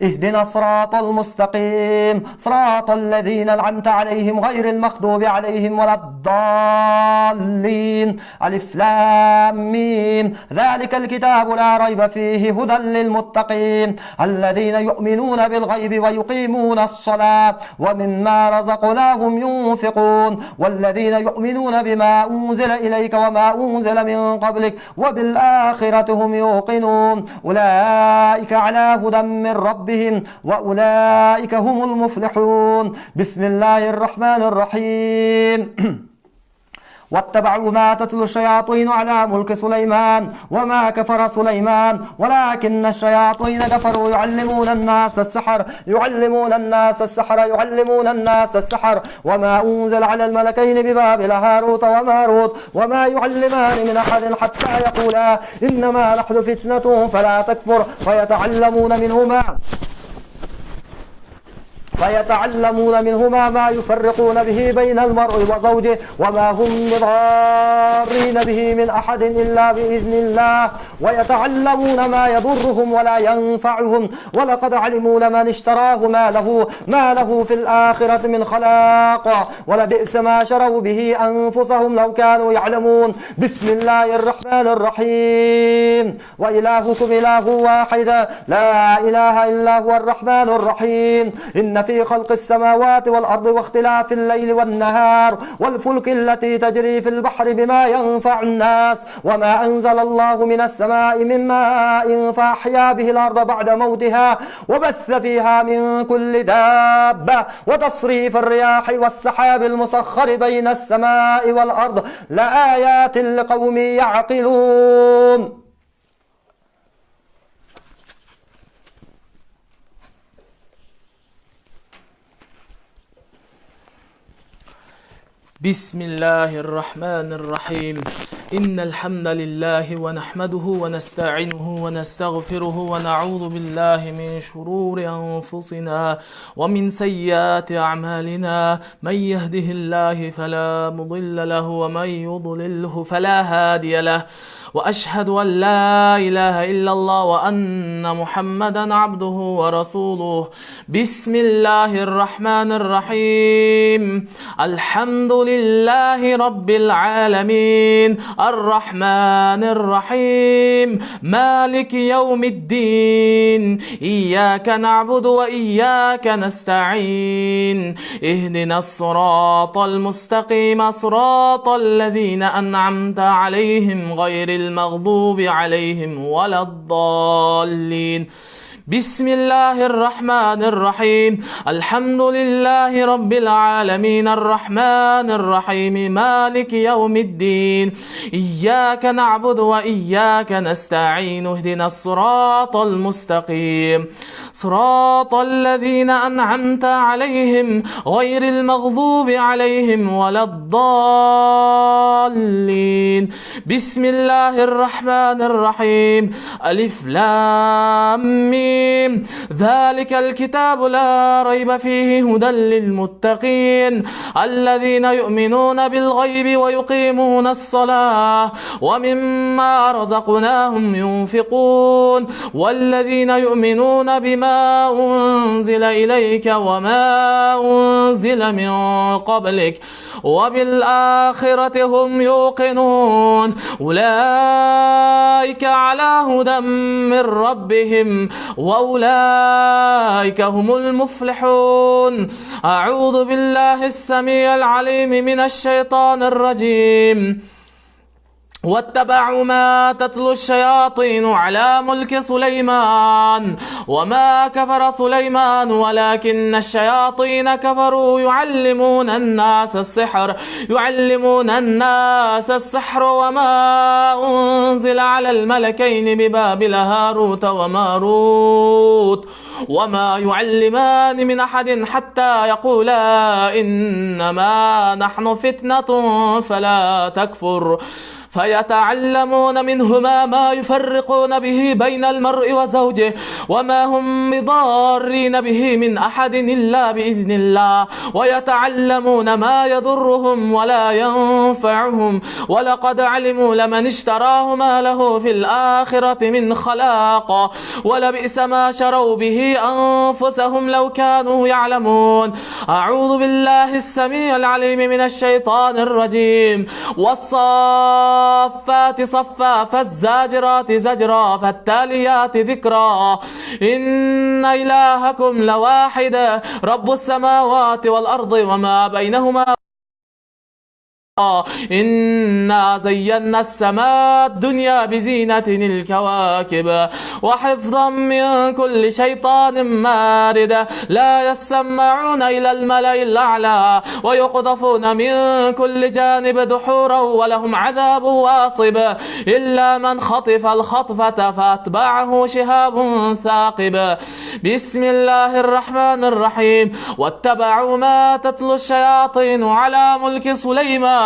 اهدنا الصراط المستقيم صراط الذين أنعمت عليهم غير المغضوب عليهم ولا الضالين. ألف لام ميم ذلك الكتاب لا ريب فيه هدى للمتقين الذين يؤمنون بالغيب ويقيمون الصلاة ومما رزقناهم ينفقون والذين يؤمنون بما أنزل إليك وما أنزل من قبلك وبالآخرة هم يوقنون أولئك على هدى من ربهم وأولئك هم المفلحون. بسم الله الرحمن الرحيم. واتبعوا ما تتلو الشياطين على ملك سليمان وما كفر سليمان ولكن الشياطين كفروا يعلمون الناس السحر وما أنزل على الملكين ببابل هاروت وماروت وما يعلمان من أحد حتى يقولا إنما نحن فتنة فلا تكفر فيتعلمون منهما ما يفرقون به بين المرء وزوجه وما هم بضارين به من أحد إلا بإذن الله ويتعلمون ما يضرهم ولا ينفعهم ولقد علموا لمن اشتراه ما له في الآخرة من خلاق ولبئس ما شروا به أنفسهم لو كانوا يعلمون. بسم الله الرحمن الرحيم. وإلهكم إله واحد لا إله إلا هو الرحمن الرحيم. إن في خلق السماوات والأرض واختلاف الليل والنهار والفلك التي تجري في البحر بما ينفع الناس وما أنزل الله من السماء من ماء فأحيا به الأرض بعد موتها وبث فيها من كل دابة وتصريف الرياح والسحاب المسخر بين السماء والأرض لآيات لقوم يعقلون. بسم الله الرحمن الرحيم. إن الحمد لله ونحمده ونستعينه ونستغفره ونعوذ بالله من شرور أنفسنا ومن سيئات أعمالنا من يهده الله فلا مضل له ومن يضلله فلا هادي له وأشهد أن لا إله إلا الله وأن محمدا عبده ورسوله. بسم الله الرحمن الرحيم. الحمد لله رب العالمين الرحمن الرحيم مالك يوم الدين إياك نعبد وإياك نستعين اهدنا الصراط المستقيم صراط الذين أنعمت عليهم غير المغضوب عليهم ولا الضالين. بسم الله الرحمن الرحيم. الحمد لله رب العالمين الرحمن الرحيم مالك يوم الدين إياك نعبد وإياك نستعين اهدنا الصراط المستقيم صراط الذين أنعمت عليهم غير المغضوب عليهم ولا الضالين. بسم الله الرحمن الرحيم. ألف لام ميم ذلك الكتاب لا ريب فيه هدى للمتقين الذين يؤمنون بالغيب ويقيمون الصلاة ومما رزقناهم ينفقون والذين يؤمنون بما أنزل إليك وما أنزل من قبلك وبالآخرة هم يوقنون أولئك على هدى من ربهم وأولئك هم المفلحون. أعوذ بالله السميع العليم من الشيطان الرجيم. واتبعوا ما تتلو الشياطين على ملك سليمان وما كفر سليمان ولكن الشياطين كفروا يعلمون الناس السحر وما أنزل على الملكين ببابل هاروت وماروت وما يعلمان من أحد حتى يقولا إنما نحن فتنة فلا تكفر فيتعلمون منهما ما يفرقون به بين المرء وزوجه وما هم بضارين به من أحد إلا بإذن الله ويتعلمون ما يضرهم ولا ينفعهم ولقد علموا لمن اشتراه ما له في الآخرة من خلاق ولبئس ما شروا به أنفسهم لو كانوا يعلمون. أعوذ بالله السميع العليم من الشيطان الرجيم. والصافات صفا فالزاجرات زجرا فالتاليات ذكرا إن إلهكم لواحد رب السماوات والأرض وما بينهما إنا زينا السماء الدنيا بزينة الكواكب وحفظا من كل شيطان مارد لا يسمعون إلى الملأ الأعلى ويقذفون من كل جانب دحورا ولهم عذاب واصب إلا من خطف الخطفة فأتبعه شهاب ثاقب. بسم الله الرحمن الرحيم. واتبعوا ما تتلو الشياطين على ملك سليمان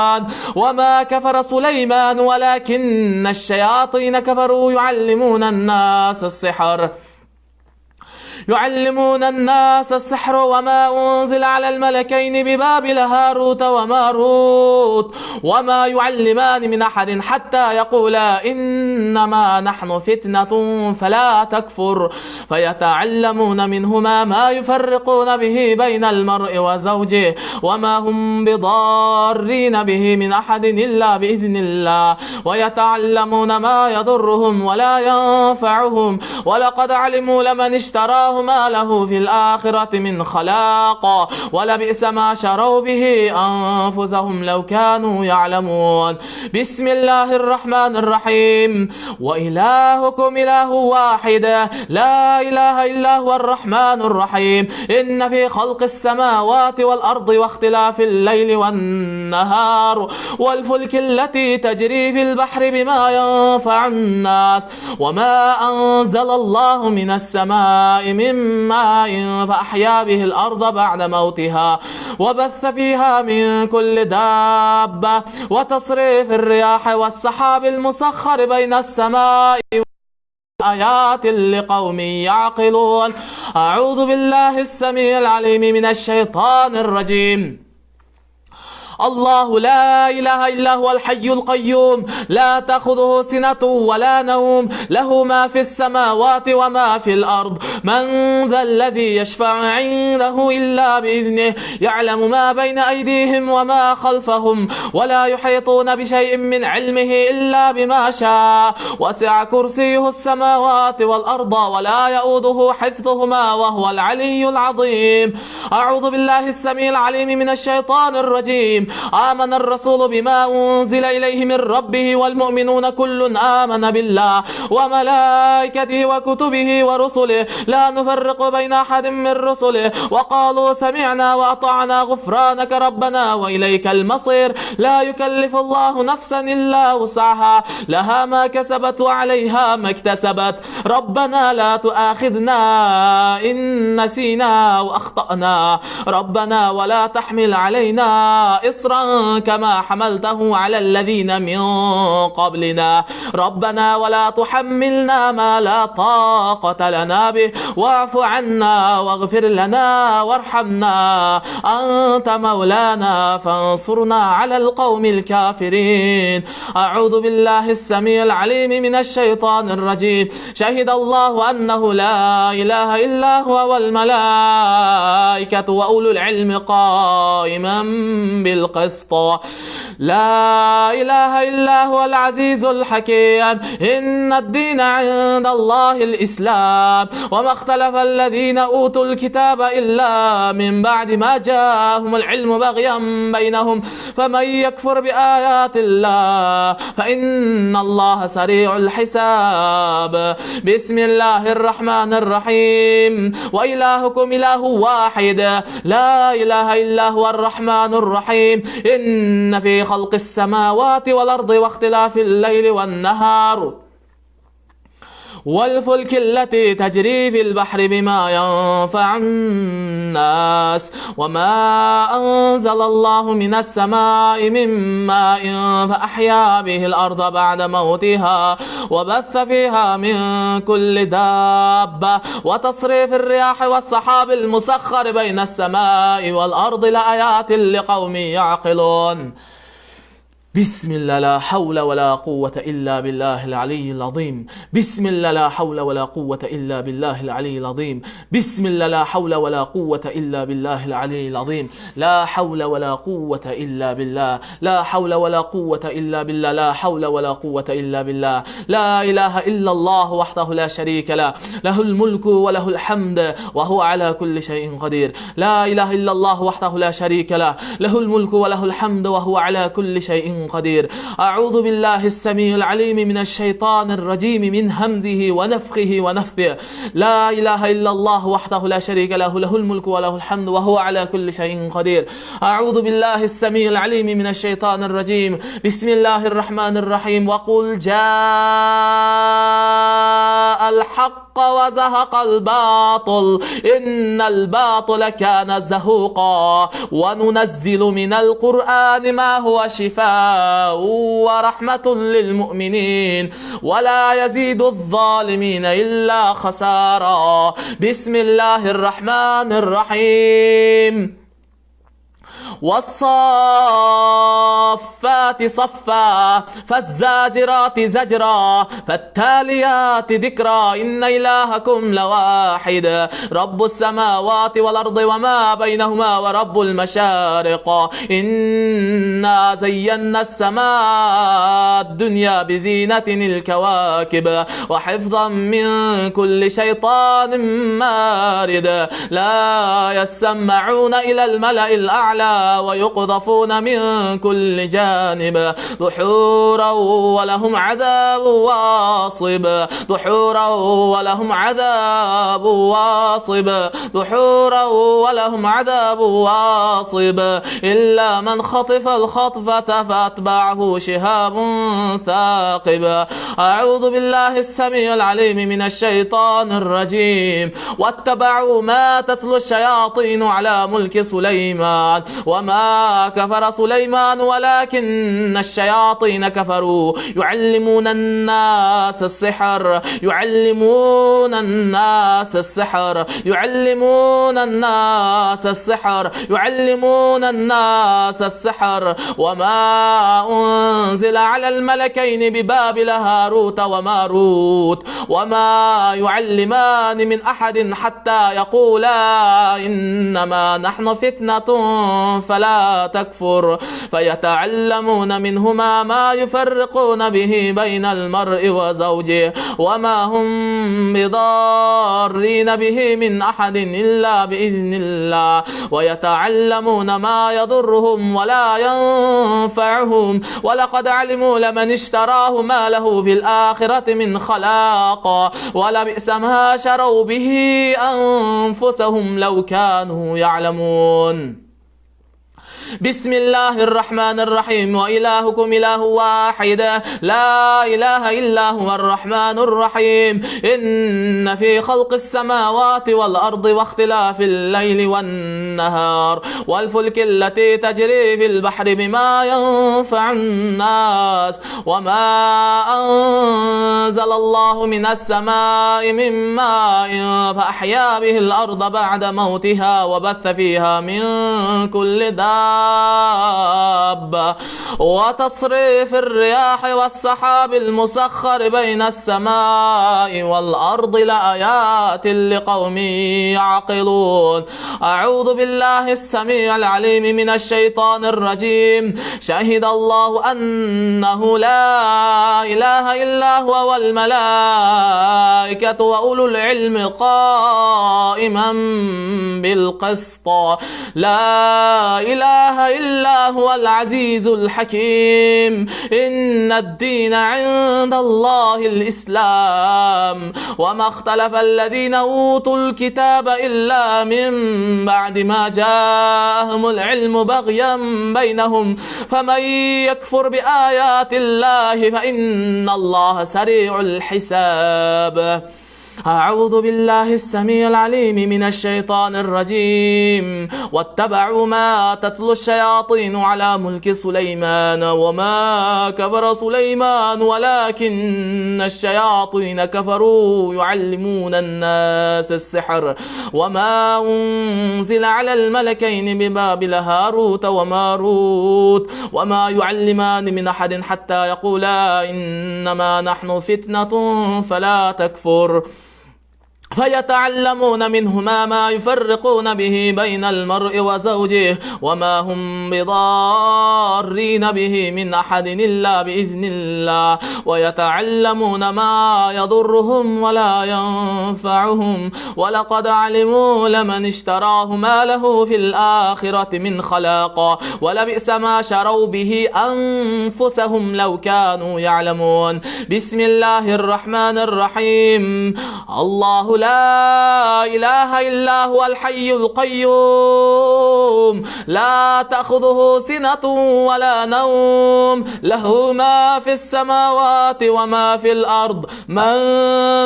وما كفر سليمان ولكن الشياطين كفروا يعلمون الناس السحر وما أنزل على الملكين ببابل هاروت وماروت وما يعلمان من أحد حتى يقولا إنما نحن فتنة فلا تكفر فيتعلمون منهما ما يفرقون به بين المرء وزوجه وما هم بضارين به من أحد إلا بإذن الله ويتعلمون ما يضرهم ولا ينفعهم ولقد علموا لمن اشتراه ما له في الآخرة من خلاق ولبئس ما شروا به أنفسهم لو كانوا يعلمون. بسم الله الرحمن الرحيم. وإلهكم إله واحد لا إله إلا هو الرحمن الرحيم. إن في خلق السماوات والأرض واختلاف الليل والنهار والفلك التي تجري في البحر بما ينفع الناس وما أنزل الله من السماء من ماء فأحيا به الأرض بعد موتها وبث فيها من كل دابة وتصريف الرياح والسحاب المسخر بين السماء آيات لقوم يعقلون. أعوذ بالله السميع العليم من الشيطان الرجيم. الله لا إله إلا هو الحي القيوم لا تأخذه سنة ولا نوم له ما في السماوات وما في الأرض من ذا الذي يشفع عنده إلا بإذنه يعلم ما بين أيديهم وما خلفهم ولا يحيطون بشيء من علمه إلا بما شاء وسع كرسيه السماوات والأرض ولا يؤوده حفظهما وهو العلي العظيم. أعوذ بالله السميع العليم من الشيطان الرجيم. آمن الرسول بما أنزل إليه من ربه والمؤمنون كل آمن بالله وملائكته وكتبه ورسله لا نفرق بين أحد من رسله وقالوا سمعنا وأطعنا غفرانك ربنا وإليك المصير. لا يكلف الله نفسا إلا وسعها لها ما كسبت وعليها ما اكتسبت ربنا لا تؤاخذنا إن نسينا وأخطأنا ربنا ولا تحمل علينا إصرا كما حملته على الذين من قبلنا ربنا ولا تحملنا ما لا طاقة لنا به واعف عنا واغفر لنا وارحمنا أنت مولانا فانصرنا على القوم الكافرين. أعوذ بالله السميع العليم من الشيطان الرجيم. شهد الله أنه لا إله إلا هو والملائكة وأولو العلم قائما بالقسط بالقسط لا إله إلا هو العزيز الحكيم إن الدين عند الله الإسلام وما اختلف الذين أوتوا الكتاب إلا من بعد ما جاءهم العلم بغيا بينهم فمن يكفر بآيات الله فإن الله سريع الحساب بسم الله الرحمن الرحيم وإلهكم إله واحد لا إله إلا هو الرحمن الرحيم إن في خلق السماوات والأرض واختلاف الليل والنهار والفلك التي تجري في البحر بما ينفع الناس وما أنزل الله من السماء من ماء فأحيا به الأرض بعد موتها وبث فيها من كل دابة وتصريف الرياح والسحاب المسخر بين السماء والأرض لآيات لقوم يعقلون بسم الله لا حول ولا قوة إلا بالله العلي العظيم بسم الله لا حول ولا قوة إلا بالله العلي العظيم بسم الله لا حول ولا قوة إلا بالله العلي العظيم لا حول ولا قوة إلا بالله لا حول ولا قوة إلا بالله لا حول ولا قوة إلا بالله لا إله إلا الله وحده لا شريك له له الملك وله الحمد وهو على كل شيء قدير لا إله إلا الله وحده لا شريك له له الملك وله الحمد وهو على كل شيء قدير أعوذ بالله السميع العليم من الشيطان الرجيم من همزه ونفخه ونفثه لا إله إلا الله وحده لا شريك له له الملك وله الحمد وهو على كل شيء قدير أعوذ بالله السميع العليم من الشيطان الرجيم بسم الله الرحمن الرحيم وقل جاء الحق وزهق الباطل إن الباطل كان زهوقا وننزل من القرآن ما هو شفاء ورحمة للمؤمنين ولا يزيد الظالمين إلا خسارا بسم الله الرحمن الرحيم والصافات صفا فالزاجرات زجرا فالتاليات ذكرا إن إلهكم لواحد رب السماوات والأرض وما بينهما ورب المشارق إنا زينا السماء الدنيا بزينة الكواكب وحفظا من كل شيطان مارد لا يسمعون إلى الملأ الأعلى ويقذفون من كل جانب دحورا ولهم عذاب واصب دحورا ولهم عذاب واصب دحورا ولهم عذاب واصب إلا من خطف الخطفة فأتبعه شهاب ثاقب أعوذ بالله السميع العليم من الشيطان الرجيم واتبعوا ما تتلو الشياطين على ملك سليمان وما كفر سليمان ولكن الشياطين كفروا يعلمون الناس السحر يعلمون الناس السحر يعلمون الناس السحر يعلمون الناس السحر وما أنزل على الملكين ببابل هاروت وماروت وما يعلمان من أحد حتى يقولا إنما نحن فتنة فلا تكفر فيتعلمون منهما ما يفرقون به بين المرء وزوجه وما هم بضارين به من أحد إلا بإذن الله ويتعلمون ما يضرهم ولا ينفعهم ولقد علموا لمن اشتراه ما له في الآخرة من خلاق ولبئس ما شروا به أنفسهم لو كانوا يعلمون بسم الله الرحمن الرحيم وإلهكم إله واحد لا إله إلا هو الرحمن الرحيم إن في خلق السماوات والأرض واختلاف الليل والنهار والفلك التي تجري في البحر بما ينفع الناس وما أنزل الله من السماء من ماء فأحيا به الأرض بعد موتها وبث فيها من كل دابة السحاب وتصريف الرياح والسحاب المسخر بين السماء والأرض لآيات لقوم يعقلون. أعوذ بالله السميع العليم من الشيطان الرجيم. شهد الله أنه لا إله إلا هو والملائكة وأولو العلم قائما بالقسط لا إله إلا هو العزيز الحكيم. إن الدين عند الله الإسلام وما اختلف الذين أوتوا الكتاب إلا من بعد ما جاءهم العلم بغيا بينهم فمن يكفر بآيات الله فإن الله سريع الحساب. أعوذ بالله السميع العليم من الشيطان الرجيم. واتبعوا ما تتلو الشياطين على ملك سليمان وما كفر سليمان ولكن الشياطين كفروا يعلمون الناس السحر وما أنزل على الملكين ببابل هاروت وماروت وما يعلمان من أحد حتى يقولا إنما نحن فتنة فلا تكفر فيتعلمون منهما ما يفرقون به بين المرء وزوجه وما هم بضارين به من أحد إلا بإذن الله ويتعلمون ما يضرهم ولا ينفعهم ولقد علموا لمن اشتراه ما له في الآخرة من خلاق ولبئس ما شروا به أنفسهم لو كانوا يعلمون. بسم الله الرحمن الرحيم. الله لا إله إلا هو الحي القيوم لا تأخذه سنة ولا نوم له ما في السماوات وما في الأرض من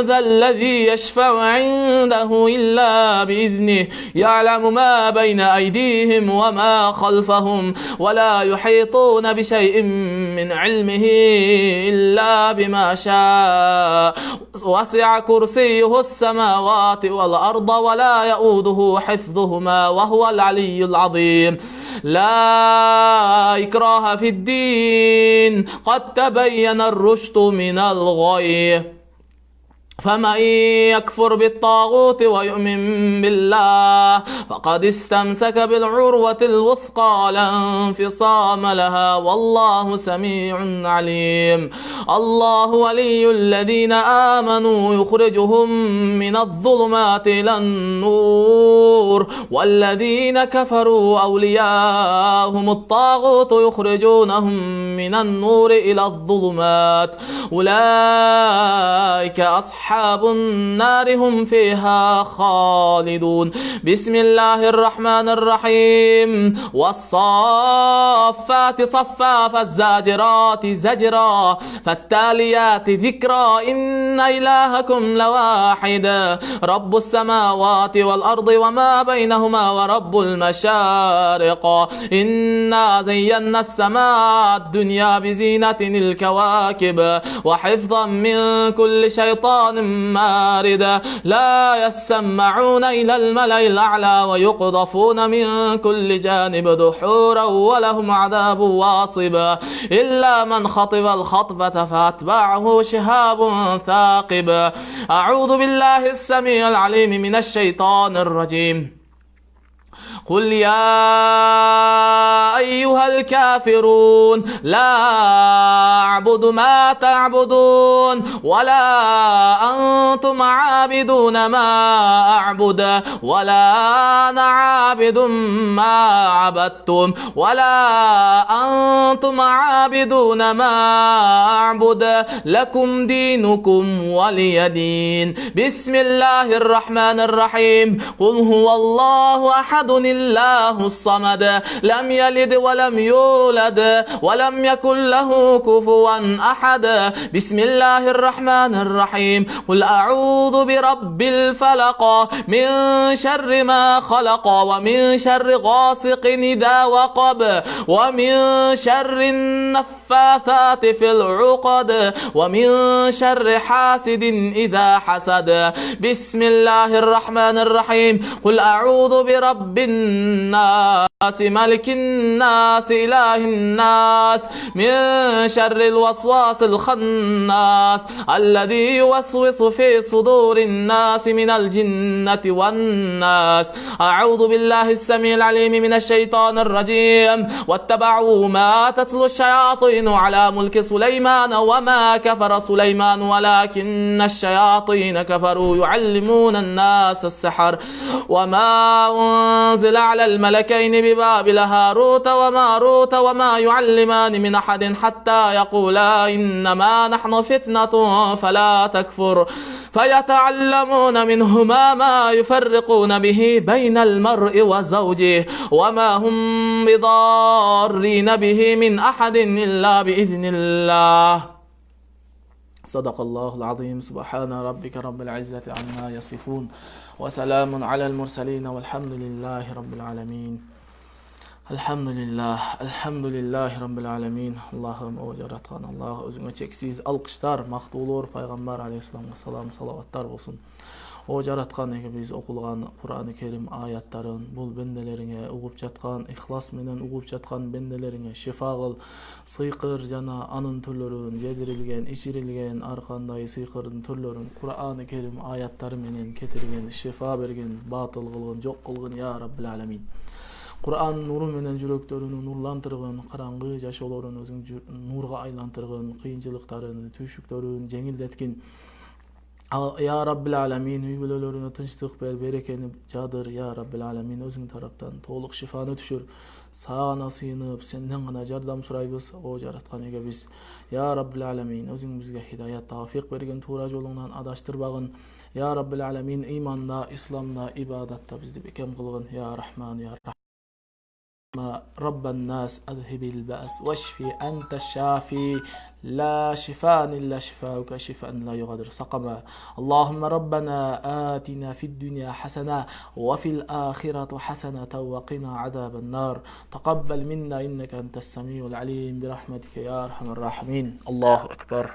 ذا الذي يشفع عنده إلا بإذنه يعلم ما بين أيديهم وما خلفهم ولا يحيطون بشيء من علمه إلا بما شاء وسع كرسيه السماوات والأرض ولا يؤوده حفظهما وهو العلي العظيم. لا إكراه في الدين قد تبين الرشد من الغي فمن يكفر بالطاغوت ويؤمن بالله فقد استمسك بالعروة الوثقى لا انفصام لها والله سميع عليم. الله ولي الذين آمنوا يخرجهم من الظلمات إلى النور والذين كفروا أولياءهم الطاغوت يخرجونهم من النور إلى الظلمات أولئك أصحاب النار هم فيها خالدون. بسم الله الرحمن الرحيم. والصافات صفا فالزاجرات زجرا فالتاليات ذكرا إن إلهكم لواحد رب السماوات والأرض وما بينهما ورب المشارق إنا زينا السماء الدنيا بزينة الكواكب وحفظا من كل شيطان مارد لا يسمعون إلى الملأ الأعلى ويقذفون من كل جانب دحورا ولهم عذاب واصب إلا من خطف الخطفة فأتبعه شهاب ثاقب. أعوذ بالله السميع العليم من الشيطان الرجيم. قل يا أيها الكافرون لا أعبد ما تعبدون ولا أنتم عابدون ما أعبد ولا أنا عابد ما عبدتم ولا أنتم عابدون ما أعبد لكم دينكم ولي دين. بسم الله الرحمن الرحيم. قل هو الله أحد الله الصمد لم يلد ولم يولد ولم يكن له كفوا أحد. بسم الله الرحمن الرحيم. قل أعوذ برب الفلق من شر ما خلق ومن شر غاسق إذا وقب ومن شر النفاثات في العقد ومن شر حاسد إذا حسد. بسم الله الرحمن الرحيم. قل أعوذ برب الناس ملك الناس إله الناس من شر الوسواس الخناس الذي يوسوس في صدور الناس من الجنة والناس. أعوذ بالله السميع العليم من الشيطان الرجيم. واتبعوا ما تتلو الشياطين على ملك سليمان وما كفر سليمان ولكن الشياطين كفروا يعلمون الناس السحر وما أنزل على الملكين ببابل هاروت وماروت وما يعلمان من أحد حتى يقولا إنما نحن فتنة فلا تكفر فيتعلمون منهما ما يفرقون به بين المرء وزوجه وما هم بضارين به من أحد إلا بإذن الله. صدق الله العظيم. سبحان ربك رب العزة عما يصفون وسلام على المرسلين والحمد لله رب العالمين. Elhamdülillahi Rabbil alemin. Allah'ım o yaratkan Allah özüne çeksiz alkışlar, maktulur Peygamber aleyhisselam'a salam salavatlar olsun. O yaratkan ege biz okulgan Kur'an-ı Kerim ayatların bul bendelerine ugup jatkan ihlas menen ugup jatkan bendelerine şifa kıl. Sıyqır jana anın türlörün jedirilgen, içirilgen arkanday sıyqırın türlörün Kur'an-ı Kerim ayatları menen ketirgen, şifa bergen, batıl kılgın, jok kılgın ya Rabbil alemin. Kur'an nuru menen yüreklerini nurlantırgın, karangı yaşoların özüň nurga aylantırgın, kıyınçılıklarını, tüşüklerini jеңилдетkin. Ya Rabbil alemin, üybülelerine tınçlık ber, berekeni jadır ya Rabbil alemin, özüň taraptan toluk şifany düşür. Sana sığınıp senden gana jardam suraybız, o jaratkan ege biz. Ya Rabbil alemin, özüň bizge hidayat, tawfik bergen tuğra jolundan adaştırbagın. Ya Rabbil alemin, imanda, islamda, ibadatta bizdi bekem kılgın. Ya Rahman, ya Rahman. رب الناس أذهب البأس واشفي أنت الشافي لا شفاء إلا شفاؤك شفاء لا يغادر سقما. اللهم ربنا آتنا في الدنيا حسنة وفي الآخرة حسنة وقنا عذاب النار. تقبل منا إنك أنت السميع العليم برحمتك يا أرحم الراحمين. الله أكبر.